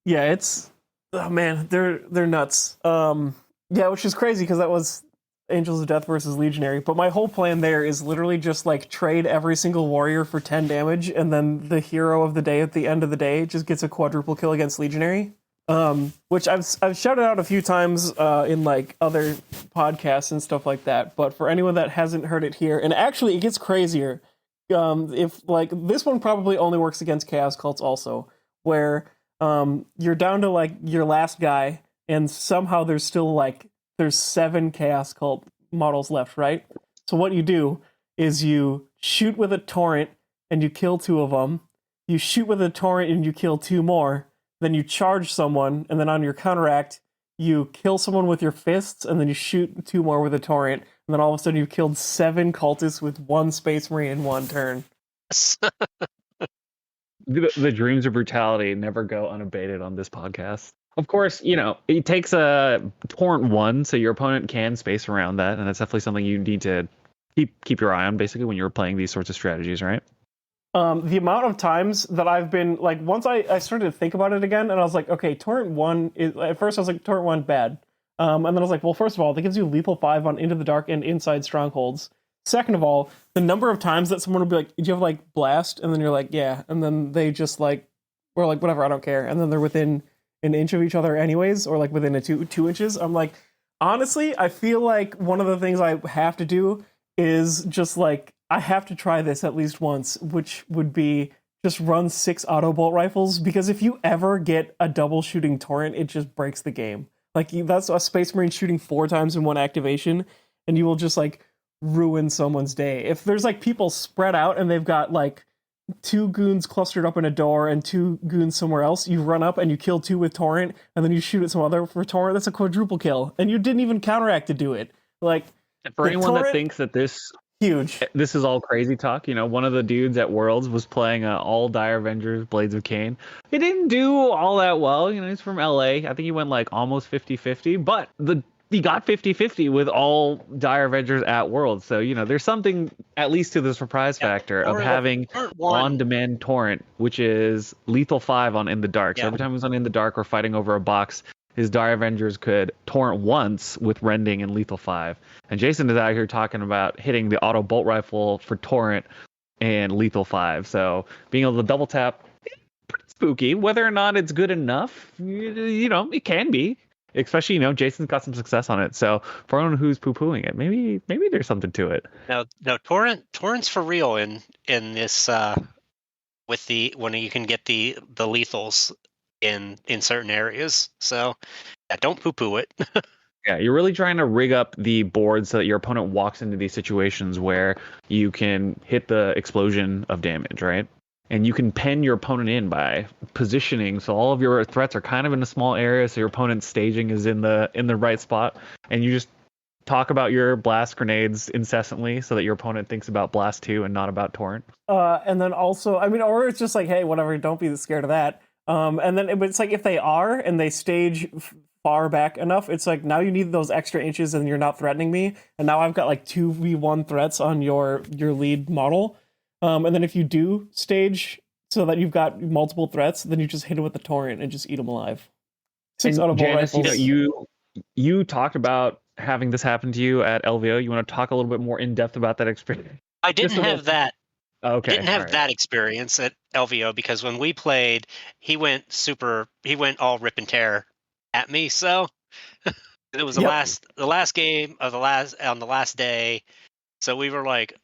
Yeah, it's they're nuts. Which is crazy because that was Angels of Death versus Legionary. But my whole plan there is literally just trade every single warrior for 10 damage, and then the hero of the day at the end of the day just gets a quadruple kill against Legionary. Which I've shouted out a few times in other podcasts and stuff like that. But for anyone that hasn't heard it here, and actually it gets crazier. If this one probably only works against Chaos Cults also, where you're down to your last guy, and somehow there's there's 7 Chaos Cult models left, right? So what you do is you shoot with a torrent and you kill 2 of them. You shoot with a torrent and you kill 2 more. Then you charge someone, and then on your counteract, you kill someone with your fists, and then you shoot 2 more with a torrent. And then all of a sudden you've killed 7 cultists with 1 Space Marine in 1 turn. The dreams of brutality never go unabated on this podcast. Of course, it takes a torrent 1, so your opponent can space around that, and that's definitely something you need to keep your eye on, basically, when you're playing these sorts of strategies, right? The amount of times that I've been, like, once I started to think about it again, and I was like, okay, torrent 1, at first I was like, torrent 1, bad. And then I was like, well, first of all, that gives you lethal 5 on Into the Dark and Inside Strongholds. Second of all, the number of times that someone will be like, do you have, like, Blast? And then you're like, yeah. And then they just, like, we're like, whatever, I don't care. And then they're within an inch of each other anyways, or, like, within 2 inches. I'm like, honestly, I feel like one of the things I have to do is just, like, I have to try this at least once, which would be just run 6 auto bolt rifles, because if you ever get a double shooting torrent, it just breaks the game. Like, that's a Space Marine shooting 4 times in 1 activation, and you will just, like, ruin someone's day. If there's, like, people spread out and they've got, like, 2 goons clustered up in a door and 2 goons somewhere else, you run up and you kill 2 with torrent, and then you shoot at some other for torrent, that's a quadruple kill. And you didn't even counteract to do it. Like, for anyone that thinks that this is all crazy talk, one of the dudes at Worlds was playing all Dire Avengers Blades of Cain. He didn't do all that well. He's from LA. I think he went like almost 50-50, but he got 50-50 with all Dire Avengers at Worlds. So, there's something at least to the surprise factor of having on-demand torrent, which is lethal 5 on In the Dark. So every time he was on In the Dark or fighting over a box, his Dire Avengers could torrent once with Rending and lethal 5. And Jason is out here talking about hitting the auto bolt rifle for torrent and lethal 5. So being able to double tap, pretty spooky. Whether or not it's good enough, it can be. Especially, Jason's got some success on it. So for anyone who's poo-pooing it, maybe there's something to it. No, torrent's for real in this with when you can get the lethals in certain areas. So yeah, don't poo-poo it. Yeah, you're really trying to rig up the board so that your opponent walks into these situations where you can hit the explosion of damage, right? And you can pen your opponent in by positioning, so all of your threats are kind of in a small area, so your opponent's staging is in the right spot, and you just talk about your blast grenades incessantly so that your opponent thinks about blast 2 and not about torrent. And then also, or it's just like, hey, whatever, don't be scared of that. And then it's like, if they are and they stage far back enough, it's like, now you need those extra inches and you're not threatening me, and now I've got like 2v1 threats on your lead model. And then if you do stage so that you've got multiple threats, then you just hit it with the torrent and just eat them alive. 6 auto bolt rifles. You talked about having this happen to you at LVO. You want to talk a little bit more in depth about that experience? I didn't have that. Okay. I didn't have that experience at LVO, because when we played, he went all rip and tear at me. So it was the last game of on the last day. So we were like,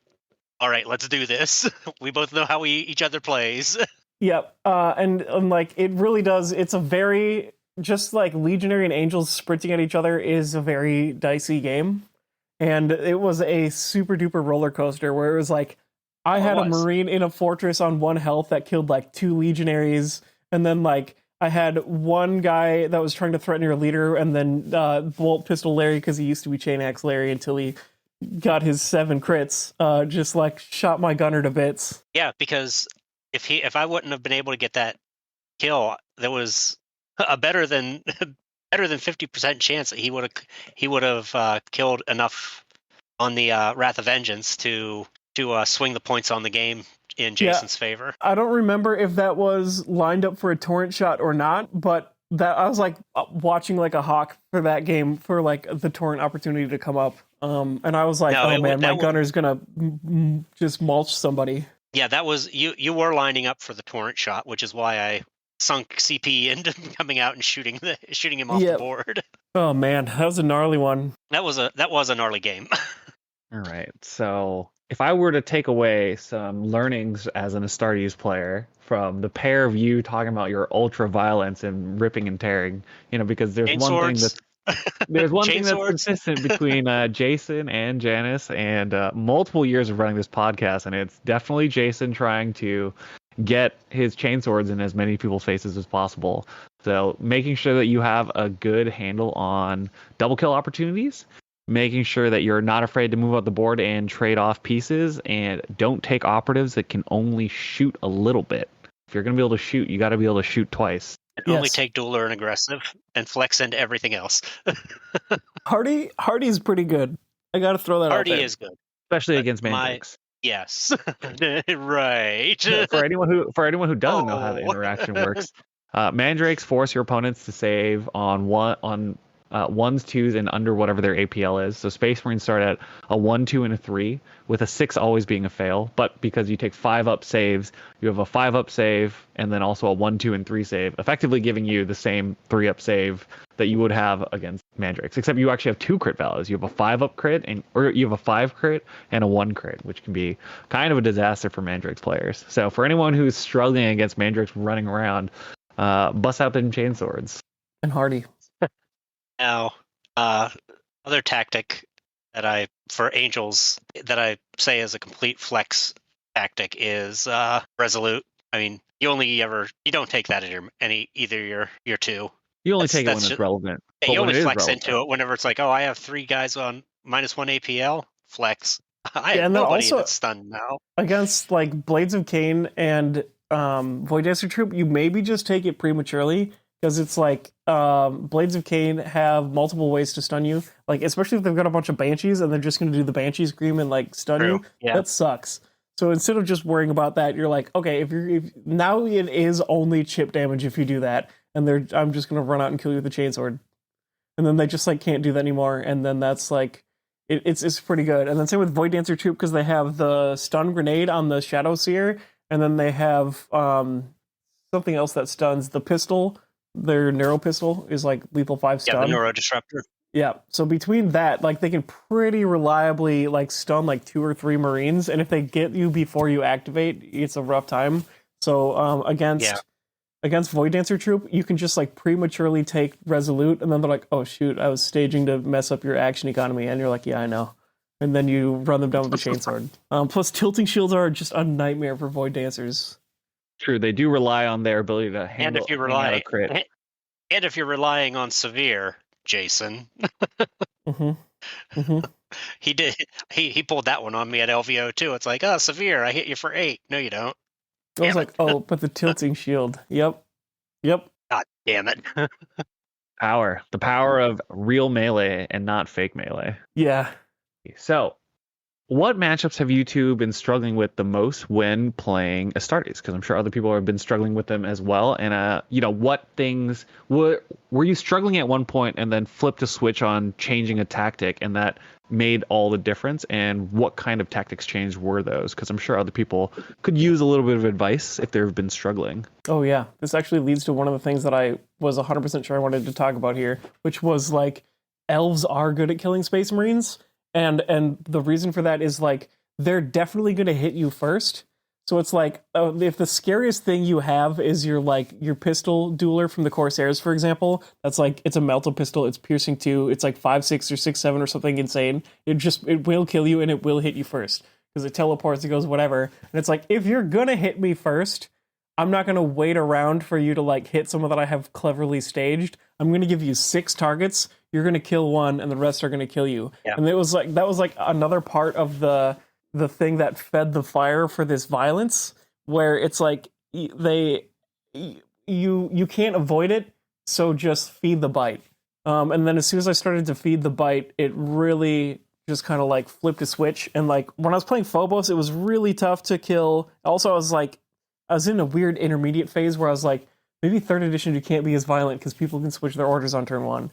all right, let's do this. We both know how each other plays. Yep. And like, it really does. It's a very, just like Legionary and Angels sprinting at each other is a very dicey game. And it was a super duper roller coaster where it was like, I had a Marine in a fortress on 1 health that killed like 2 Legionaries. And then like, I had one guy that was trying to threaten your leader, and then Bolt Pistol Larry, because he used to be Chain Axe Larry until he got his 7 crits, just like shot my gunner to bits. Yeah, because if I wouldn't have been able to get that kill, there was a better than 50% chance that he would have killed enough on the Wrath of Vengeance to swing the points on the game in Jason's favor. I don't remember if that was lined up for a torrent shot or not, but that I was like watching like a hawk for that game for like the torrent opportunity to come up. And I was like, my gunner's gonna just mulch somebody. Yeah, that was you were lining up for the torrent shot, which is why I sunk CP into coming out and shooting him off the board. Oh man, that was a gnarly one. That was a gnarly game. All right, so if I were to take away some learnings as an Astartes player from the pair of you talking about your ultra violence and ripping and tearing, because there's one thing There's one thing that's Chainswords? consistent between Jason and Janis and multiple years of running this podcast, and it's definitely Jason trying to get his chainswords in as many people's faces as possible. So making sure that you have a good handle on double kill opportunities, making sure that you're not afraid to move up the board and trade off pieces, and don't take operatives that can only shoot a little bit. If you're going to be able to shoot, you got to be able to shoot twice. And only take dueler and aggressive and flex into everything else. Hardy's pretty good. I got to throw that out there. Hardy is good. Especially But against mandrakes. Yes. Right. For anyone who doesn't know how the interaction works, mandrakes force your opponents to save on ones, twos, and under whatever their APL is. So Space Marines start at a 1, 2, and a 3, with a 6 always being a fail. But because you take 5 up saves, you have a 5 up save, and then also a 1, 2, and 3 save, effectively giving you the same 3 up save that you would have against mandrakes. Except you actually have 2 crit values. You have a 5 up crit, or you have a 5 crit and a 1 crit, which can be kind of a disaster for mandrakes players. So for anyone who's struggling against mandrakes running around, bust out them chainswords. And Hardy. Now, other tactic that for Angels that I say is a complete flex tactic is Resolute. I mean, you don't take that in either your 2. You only take it when it's relevant. Yeah, you only flex into it whenever it's like, oh, I have 3 guys on -1 APL. Flex. I have nobody that's stunned now. Against like Blades of Cain and Void Dancer Troop, you maybe just take it prematurely. Because it's like, Blades of Cain have multiple ways to stun you. Like, especially if they've got a bunch of Banshees and they're just going to do the Banshee Scream and, like, stun you. Yeah. That sucks. So instead of just worrying about that, you're like, okay, if now it is only chip damage if you do that. And I'm just going to run out and kill you with the chainsword. And then they just, like, can't do that anymore. And then that's, like, it's pretty good. And then same with Void Dancer Troop, because they have the stun grenade on the Shadow Seer. And then they have something else that stuns the pistol. Their Neuro Pistol is like lethal 5 stun. Yeah, the Neuro Disruptor. Yeah, so between that, like they can pretty reliably like stun like 2 or 3 Marines, and if they get you before you activate, it's a rough time. So against Void Dancer Troop, you can just like prematurely take Resolute, and then they're like, oh shoot, I was staging to mess up your action economy, and you're like, yeah, I know. And then you run them down with the chainsword. Plus, tilting shields are just a nightmare for Void Dancers. True, they do rely on their ability to handle a crit. And if you're relying on severe, Jason, he pulled that one on me at LVO too. It's like, oh, severe, I hit you for 8. No, you don't. I was like, oh, but the tilting shield. Yep. God damn it. The power of real melee and not fake melee. Yeah. So, what matchups have you two been struggling with the most when playing Astartes? Because I'm sure other people have been struggling with them as well. And what things were you struggling at one point and then flipped a switch on changing a tactic, and that made all the difference? And what kind of tactics change were those? Because I'm sure other people could use a little bit of advice if they've been struggling. Oh yeah, this actually leads to one of the things that I was 100% sure I wanted to talk about here, which was like elves are good at killing Space Marines. And the reason for that is like they're definitely going to hit you first. So it's like if the scariest thing you have is your pistol dueler from the Corsairs, for example, that's like it's a melta pistol, it's piercing 2, it's like 5.6 or 6.7 or something insane. It will kill you and it will hit you first because it teleports, it goes whatever. And it's like if you're gonna hit me first, I'm not gonna wait around for you to like hit someone that I have cleverly staged. I'm gonna give you 6 targets. You're going to kill 1 and the rest are going to kill you. Yeah. And that was like another part of the thing that fed the fire for this violence, where it's like you can't avoid it, so just feed the bite. And then as soon as I started to feed the bite, it really just kind of like flipped a switch. And like when I was playing Phobos, it was really tough to kill. Also, I was in a weird intermediate phase where I was like, maybe 3rd edition you can't be as violent because people can switch their orders on turn 1.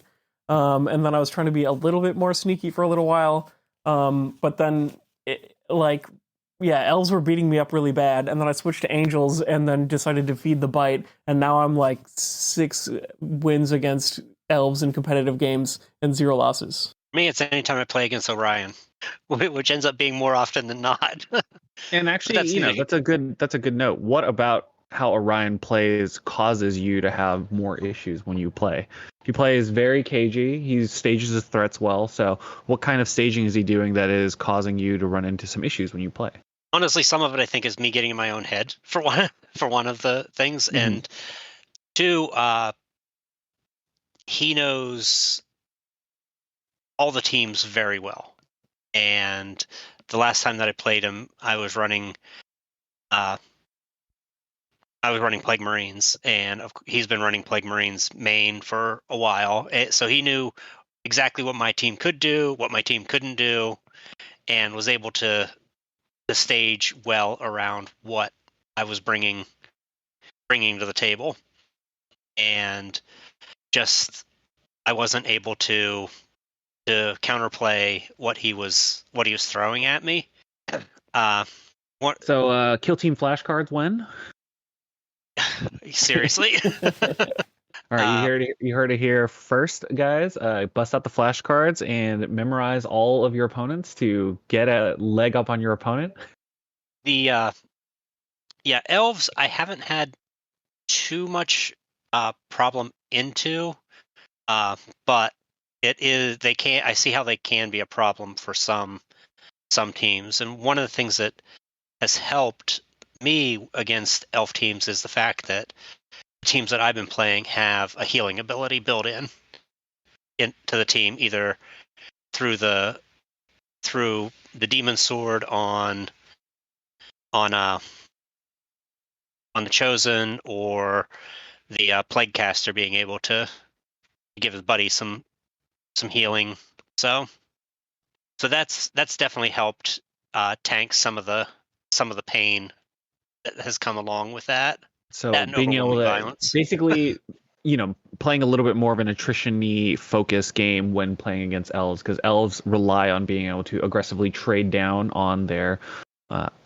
And then I was trying to be a little bit more sneaky for a little while. But then, elves were beating me up really bad. And then I switched to angels and then decided to feed the bite. And now I'm like 6 wins against elves in competitive games and 0 losses. For me, it's anytime I play against Orion, which ends up being more often than not. And actually, that's a good note. What about how Orion plays causes you to have more issues when you play. He plays very cagey. He stages his threats well. So what kind of staging is he doing that is causing you to run into some issues when you play? Honestly, some of it I think is me getting in my own head for one of the things, and two, he knows all the teams very well. And the last time that I played him, I was running Plague Marines, and he's been running Plague Marines main for a while. So he knew exactly what my team could do, what my team couldn't do, and was able to stage well around what I was bringing to the table. And just I wasn't able to counterplay what he was throwing at me. So kill team flashcards when? Seriously? All right, you heard it here first, guys. Bust out the flashcards and memorize all of your opponents to get a leg up on your opponent. The elves I haven't had too much problem into, but I see how they can be a problem for some teams. And one of the things that has helped me against elf teams is the fact that the teams that I've been playing have a healing ability built into the team, either through the demon sword on the chosen, or the plague caster being able to give his buddy some healing. So that's definitely helped tank some of the pain that has come along with that. So that being able to violence. basically, playing a little bit more of an attrition-y focus game when playing against elves, because elves rely on being able to aggressively trade down on their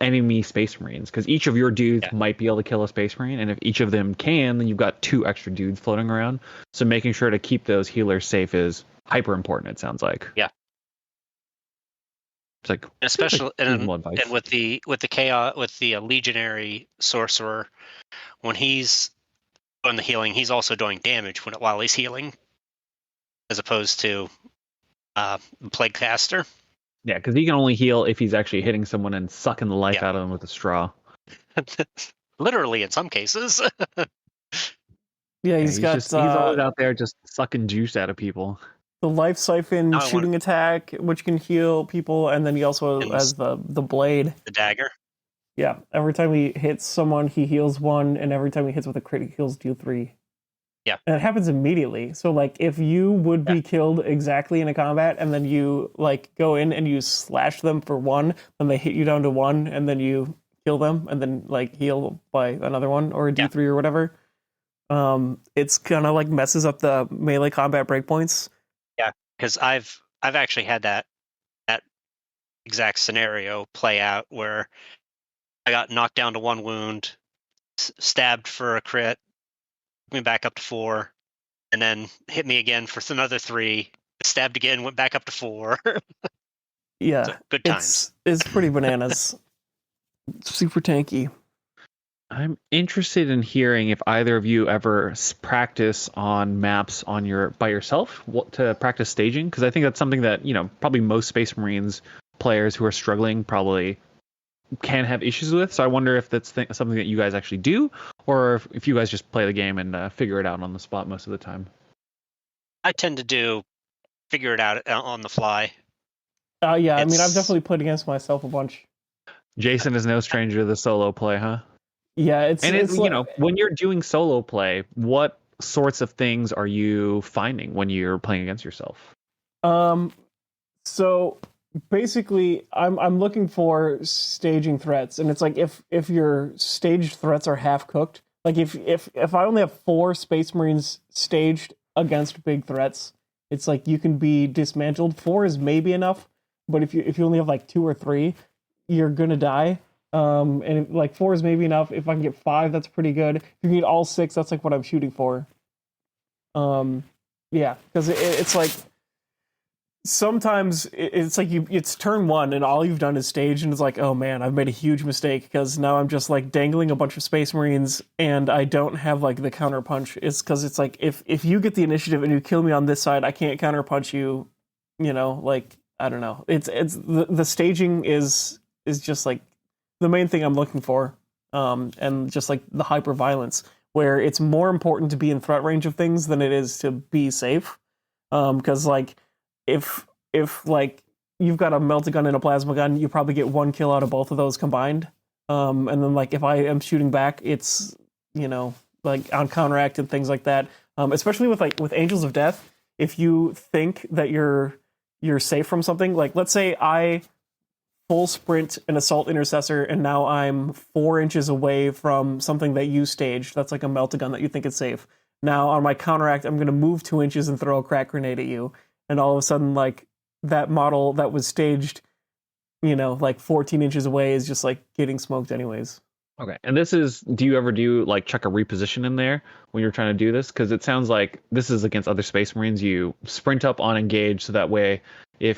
enemy Space Marines, because each of your dudes might be able to kill a Space Marine, and if each of them can, then you've got 2 extra dudes floating around. So making sure to keep those healers safe is hyper important, it sounds like. Yeah. It's like, especially and with the chaos, with the legionary sorcerer, when he's on the healing, he's also doing damage while he's healing, as opposed to plague caster. Yeah, because he can only heal if he's actually hitting someone and sucking the life out of them with a straw. Literally, in some cases. Yeah, he's always out there just sucking juice out of people. The life siphon shooting attack, which can heal people, and then he also has the blade. The dagger. Yeah, every time he hits someone, he heals 1, and every time he hits with a crit, he heals 2/3. Yeah. And it happens immediately. So, like, if you would be killed exactly in a combat, and then you, like, go in and you slash them for 1, then they hit you down to 1, and then you kill them, and then, like, heal by another one, or a D3 or whatever, it's kind of, like, messes up the melee combat breakpoints. Yeah, because I've actually had that exact scenario play out where I got knocked down to 1 wound, stabbed for a crit, me back up to 4, and then hit me again for another 3, stabbed again, went back up to 4. Yeah, so, good times. It's pretty bananas. Super tanky. I'm interested in hearing if either of you ever practice on maps by yourself to practice staging, because I think that's something that probably most Space Marines players who are struggling probably can have issues with. So I wonder if that's something that you guys actually do, or if you guys just play the game and figure it out on the spot most of the time. I tend to figure it out on the fly. Yeah, I mean, I've definitely played against myself a bunch. Jason is no stranger to the solo play, huh? Yeah, it's when you're doing solo play, what sorts of things are you finding when you're playing against yourself? So basically, I'm looking for staging threats, and it's like if your staged threats are half cooked, like if I only have 4 Space Marines staged against big threats, it's like you can be dismantled. 4 is maybe enough, but if you only have like 2 or 3, you're gonna die. And like 4 is maybe enough. If I can get 5, that's pretty good. If you can get all 6, that's like what I'm shooting for. Yeah, because it's like sometimes it's like it's turn one and all you've done is stage, and it's like, oh man, I've made a huge mistake because now I'm just like dangling a bunch of Space Marines and I don't have like the counter punch. It's because it's like if you get the initiative and you kill me on this side, I can't counter punch you. You know, like I don't know. It's the staging is just like the main thing I'm looking for, and just like the hyper violence where it's more important to be in threat range of things than it is to be safe, because like. If like you've got a melta gun and a plasma gun, you probably get one kill out of both of those combined. And then like if I am shooting back, it's like on counteract and things like that. Especially with Angels of Death, if you think that you're safe from something, like let's say I full sprint an assault intercessor and now I'm 4 inches away from something that you staged. That's like a melta gun that you think is safe. Now on my counteract, I'm going to move 2 inches and throw a crack grenade at you. And all of a sudden, like, that model that was staged, like 14 inches away is just, like, getting smoked anyways. Okay, and do you ever like, check a reposition in there when you're trying to do this? Because it sounds like this is against other Space Marines. You sprint up on engage, so that way,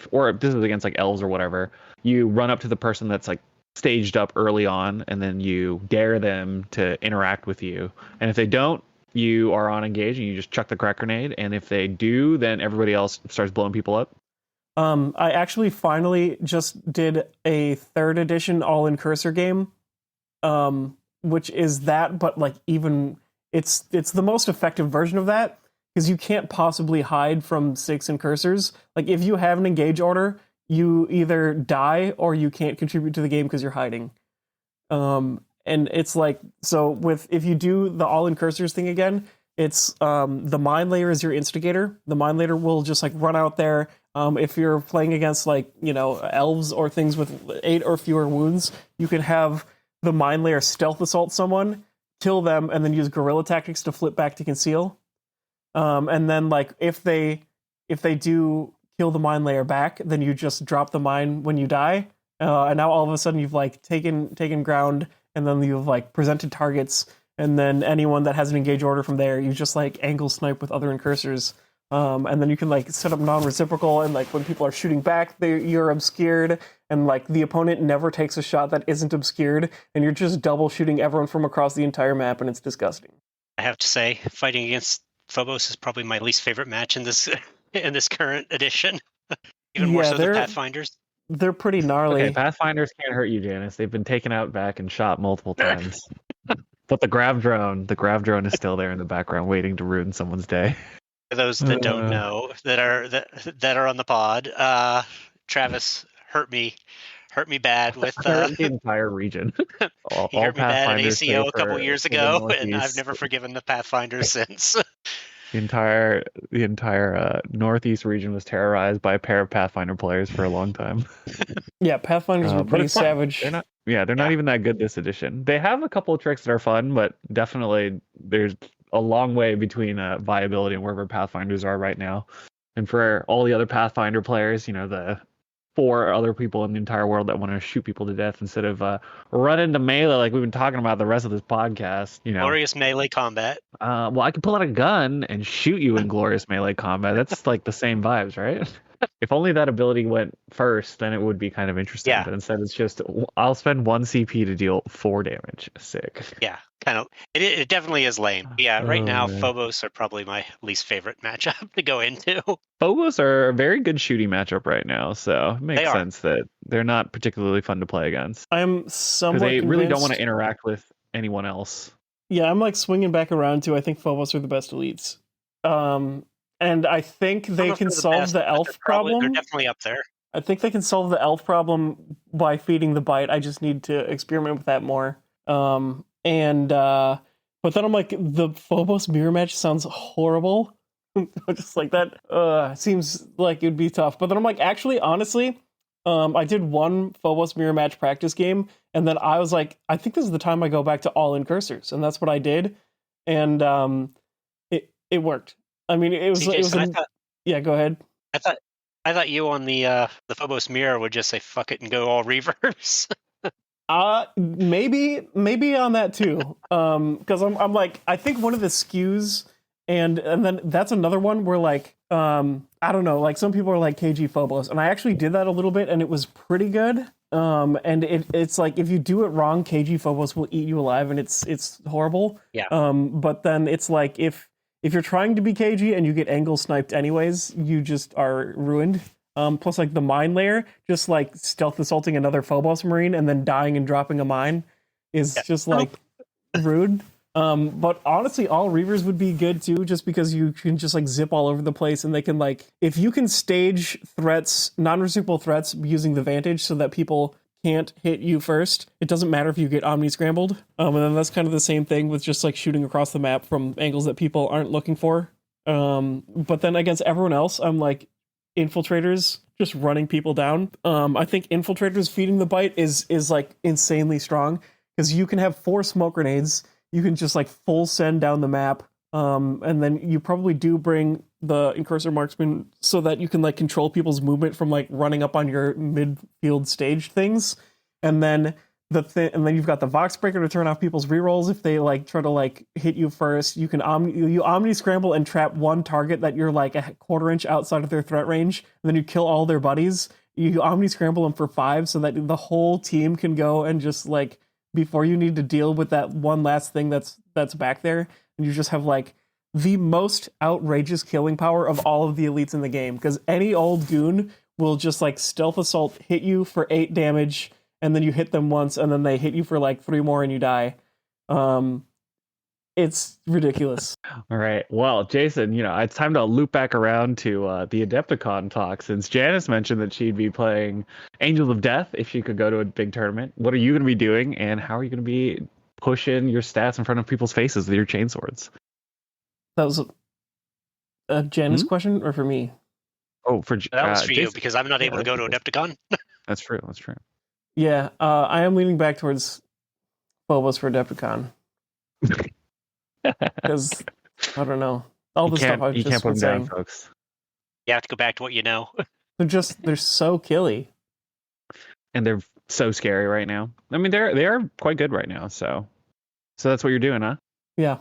or this is against, like, elves or whatever, you run up to the person that's, like, staged up early on, and then you dare them to interact with you. And if they don't, you are on engage and you just chuck the crack grenade, and if they do, then everybody else starts blowing people up. I actually finally just did a 3rd edition all-in cursor game, which is that, but like even it's the most effective version of that because you can't possibly hide from 6 in cursors. Like if you have an engage order, you either die or you can't contribute to the game because you're hiding. And it's like, so if you do the all-in cursors thing again, it's the Mind Layer is your instigator. The Mind Layer will just like run out there. If you're playing against like, elves or things with 8 or fewer wounds, you can have the Mind Layer stealth assault someone, kill them, and then use guerrilla tactics to flip back to conceal. And then like if they do kill the Mind Layer back, then you just drop the mine when you die. And now all of a sudden you've like taken ground. And then you've like presented targets, and then anyone that has an engage order from there, you just like angle snipe with other incursors. And then you can like set up non-reciprocal, and like when people are shooting back, you're obscured, and like the opponent never takes a shot that isn't obscured, and you're just double shooting everyone from across the entire map, and it's disgusting. I have to say, fighting against Phobos is probably my least favorite match in this current edition, even more so than Pathfinders. They're pretty gnarly. Okay, Pathfinders can't hurt you, Janis. They've been taken out back and shot multiple times. But the grav drone is still there in the background, waiting to ruin someone's day. For those that don't know, that are on the pod, Travis hurt me bad with the entire region. He hurt me bad at ACO a couple years ago, and I've never forgiven the Pathfinders since. The entire Northeast region was terrorized by a pair of Pathfinder players for a long time. Yeah, Pathfinders were pretty savage. They're not even that good this edition. They have a couple of tricks that are fun, but definitely there's a long way between viability and wherever Pathfinders are right now. And for all the other Pathfinder players, the 4 other people in the entire world that want to shoot people to death instead of run into melee like we've been talking about the rest of this podcast. Glorious melee combat. Well, I can pull out a gun and shoot you in glorious melee combat. That's like the same vibes, right? If only that ability went first, then it would be kind of interesting. Yeah. But instead, it's just I'll spend 1 CP to deal 4 damage. Sick. Yeah, kind of. It definitely is lame. Yeah, right now, man. Phobos are probably my least favorite matchup to go into. Phobos are a very good shooting matchup right now, so it makes sense that they're not particularly fun to play against. I'm somewhat they convinced... really don't want to interact with anyone else. Yeah, I'm like swinging back around to I think Phobos are the best elites. And I think they can solve the elf problem. They're definitely up there. I think they can solve the elf problem by feeding the bite. I just need to experiment with that more. But then I'm like, the Phobos mirror match sounds horrible. Just like that seems like it'd be tough. But then I'm like, actually, honestly, I did one Phobos mirror match practice game, and then I was like, I think this is the time I go back to all-in cursors, and that's what I did, and it worked. I mean, it was. Yeah, go ahead. I thought you on the Phobos mirror would just say fuck it and go all reverse. Maybe on that too. Because I'm like, I think one of the skews And then that's another one where like I don't know, like some people are like KG Phobos, and I actually did that a little bit and it was pretty good. And it's like if you do it wrong, KG Phobos will eat you alive and it's horrible. Yeah. But then it's like if you're trying to be KG and you get angle sniped anyways, you just are ruined. Plus like the mine layer, just like stealth assaulting another Phobos Marine and then dying and dropping a mine is just like rude. But honestly, all Reavers would be good too, just because you can just like zip all over the place and they can like, if you can stage threats, non-reciprocal threats using the Vantage so that people can't hit you first, it doesn't matter if you get Omni scrambled. And then that's kind of the same thing with just like shooting across the map from angles that people aren't looking for. But then against everyone else, I'm like infiltrators just running people down. I think infiltrators feeding the bite is like insanely strong because you can have 4 smoke grenades. You can just like full send down the map. And then you probably do bring the Incursor Marksman so that you can like control people's movement from like running up on your midfield stage things. And then and then you've got the Vox Breaker to turn off people's rerolls if they like try to like hit you first. You can Omni scramble and trap one target that you're like a quarter inch outside of their threat range, and then you kill all their buddies. You Omni scramble them for 5 so that the whole team can go and just like, before you need to deal with that one last thing that's back there, and you just have like the most outrageous killing power of all of the elites in the game, because any old goon will just like stealth assault hit you for 8 damage, and then you hit them once, and then they hit you for like 3 more and you die. It's ridiculous. All right. Well, Jason, it's time to loop back around to the Adepticon talk, since Janis mentioned that she'd be playing Angels of Death if she could go to a big tournament. What are you going to be doing, and how are you going to be pushing your stats in front of people's faces with your chainswords? That was a Janis question, or for me? Oh, that was for Jason. You, because I'm not able to go to Adepticon. That's true. Yeah, I am leaning back towards Phobos for Adepticon. Because I don't know, all the stuff I've just can't put been them down, saying. folks. You have to go back to what you know. They're so killy, and they're so scary right now. I mean, they are quite good right now. So that's what you're doing, huh? Yeah.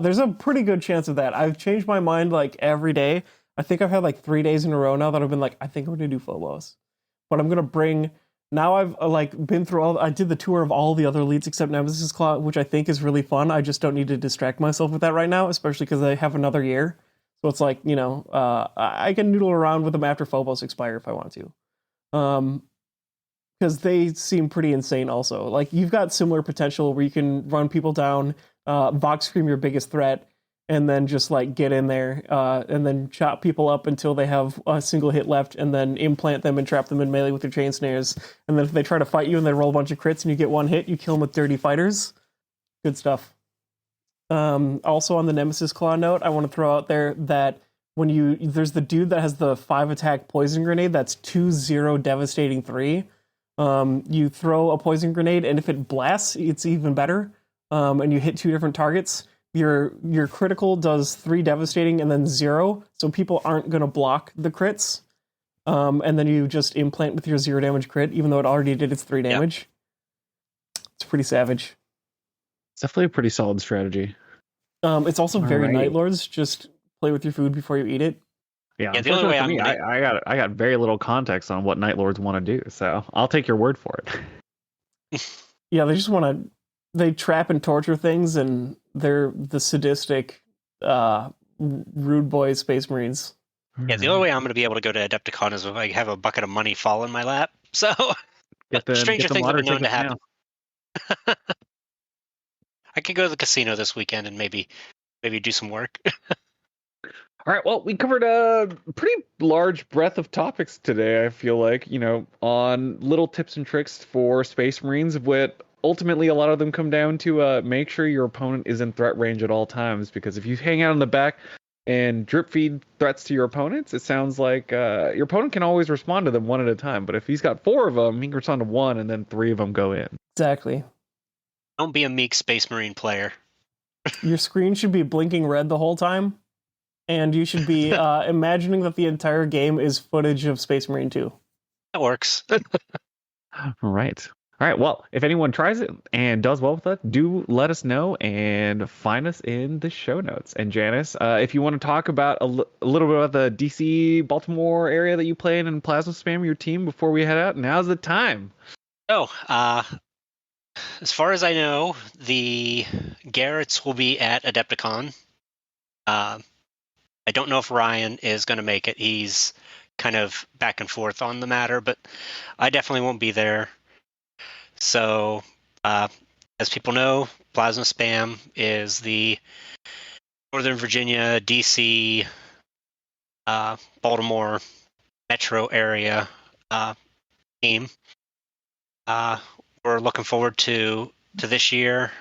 There's a pretty good chance of that. I've changed my mind like every day. I think I've had like 3 days in a row now that I've been like, I think I'm gonna do Phobos, but I'm gonna bring. Now I've like been through I did the tour of all the other elites except Nemesis Claw, which I think is really fun. I just don't need to distract myself with that right now, especially because I have another year. So it's like, I can noodle around with them after Phobos expire if I want to. Because they seem pretty insane also. Like, you've got similar potential where you can run people down, Vox Scream your biggest threat, and then just like get in there and then chop people up until they have a single hit left, and then implant them and trap them in melee with your chain snares. And then if they try to fight you and they roll a bunch of crits and you get 1 hit, you kill them with dirty fighters. Good stuff. Also on the Nemesis Claw note, I want to throw out there that when there's the dude that has the 5 attack poison grenade that's 2-0 devastating 3. You throw a poison grenade, and if it blasts, it's even better. And you hit 2 different targets. Your critical does 3 devastating and then 0, so people aren't going to block the crits. And then you just implant with your 0 damage crit, even though it already did its 3 damage. Yep. It's pretty savage. It's definitely a pretty solid strategy. It's also very right. Night Lords. Just play with your food before you eat it. Yeah, the only way I got very little context on what Night Lords want to do, so I'll take your word for it. Yeah, they just want to. They trap and torture things, and they're the sadistic, rude boy Space Marines. Yeah, the only way I'm going to be able to go to Adepticon is if I have a bucket of money fall in my lap. So, stranger things have been known to happen. I could go to the casino this weekend and maybe do some work. All right, well, we covered a pretty large breadth of topics today, I feel like, on little tips and tricks for Space Marines, but ultimately a lot of them come down to make sure your opponent is in threat range at all times, because if you hang out in the back and drip feed threats to your opponents, it sounds like your opponent can always respond to them one at a time, but if he's got 4 of them, he can respond to 1 and then 3 of them go in. Exactly. Don't be a meek Space Marine player. Your screen should be blinking red the whole time, and you should be imagining that the entire game is footage of Space Marine 2. That works. Right. All right. Well, if anyone tries it and does well with it, do let us know and find us in the show notes. And Janice, if you want to talk about a little bit about the DC Baltimore area that you play in and Plasma Spam your team before we head out, now's the time. So, as far as I know, the Garretts will be at Adepticon. I don't know if Ryan is going to make it. He's kind of back and forth on the matter, but I definitely won't be there. So, as people know, Plasma Spam is the Northern Virginia, DC, Baltimore metro area team. We're looking forward to this year.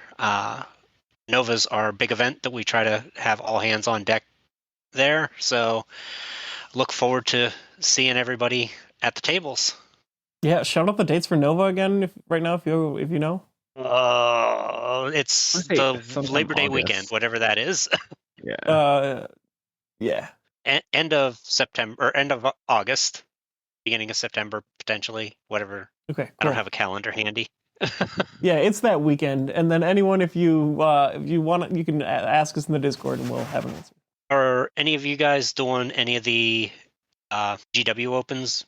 Nova's our big event that we try to have all hands on deck there. So, look forward to seeing everybody at the tables. Yeah, shout out the dates for Nova again, if you know. It's the Labor Day weekend, whatever that is. Yeah. Yeah. End of September or end of August, beginning of September potentially. Whatever. Okay. Cool. I don't have a calendar handy. Yeah, it's that weekend, and then anyone, if you want, you can ask us in the Discord, and we'll have an answer. Are any of you guys doing any of the GW Opens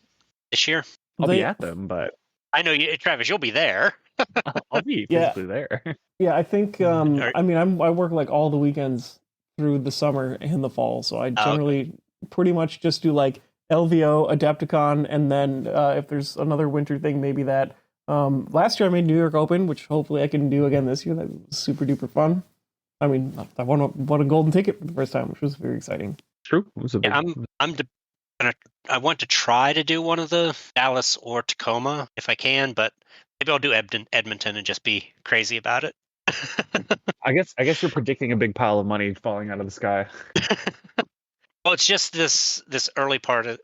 this year? I'll be at them, but I know you, Travis. You'll be there. I'll be physically there. Yeah, I think. I mean, I work like all the weekends through the summer and the fall, so I generally pretty much just do like LVO, Adepticon, and then if there's another winter thing, maybe that. Last year I made New York Open, which hopefully I can do again this year. That was super duper fun. I mean, I won a golden ticket for the first time, which was very exciting. True. It was a big... I want to try to do one of the Dallas or Tacoma if I can, but maybe I'll do Edmonton and just be crazy about it. I guess you're predicting a big pile of money falling out of the sky. Well, it's just this early part of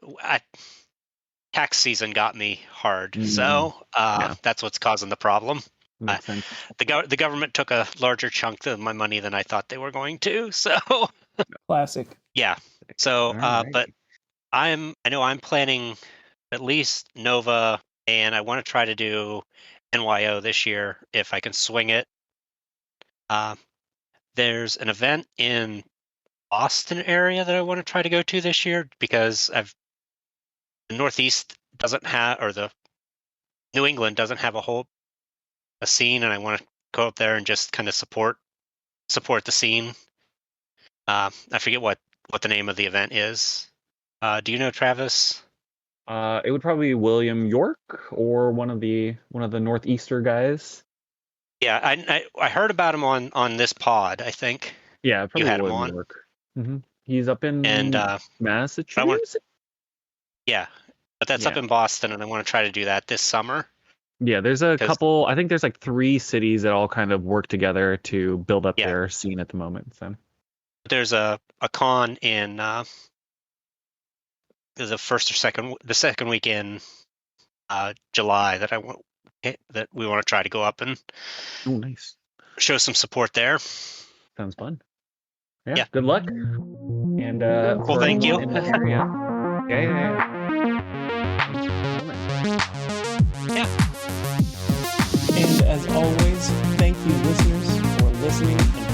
tax season got me hard, so that's what's causing the problem. The government took a larger chunk of my money than I thought they were going to. So classic. Yeah. So, right. But I know I'm planning at least Nova, and I want to try to do NYO this year if I can swing it. There's an event in Boston area that I want to try to go to this year because the Northeast doesn't have, or the New England doesn't have a scene, and I want to go up there and just kind of support the scene. I forget what the name of the event is. Do you know, Travis? It would probably be William York or one of the Northeaster guys. Yeah, I heard about him on this pod, I think. Yeah, probably you had William him on. York. Mm-hmm. He's up in Massachusetts. Yeah, but that's up in Boston, and I want to try to do that this summer. Yeah, there's a couple. I think there's like 3 cities that all kind of work together to build up their scene at the moment. So there's a con in the second week in July that we want to try to go up and nice show some support there. Sounds fun. Yeah. Good luck. And well, thank you. Yeah. And as always, thank you, listeners, for listening.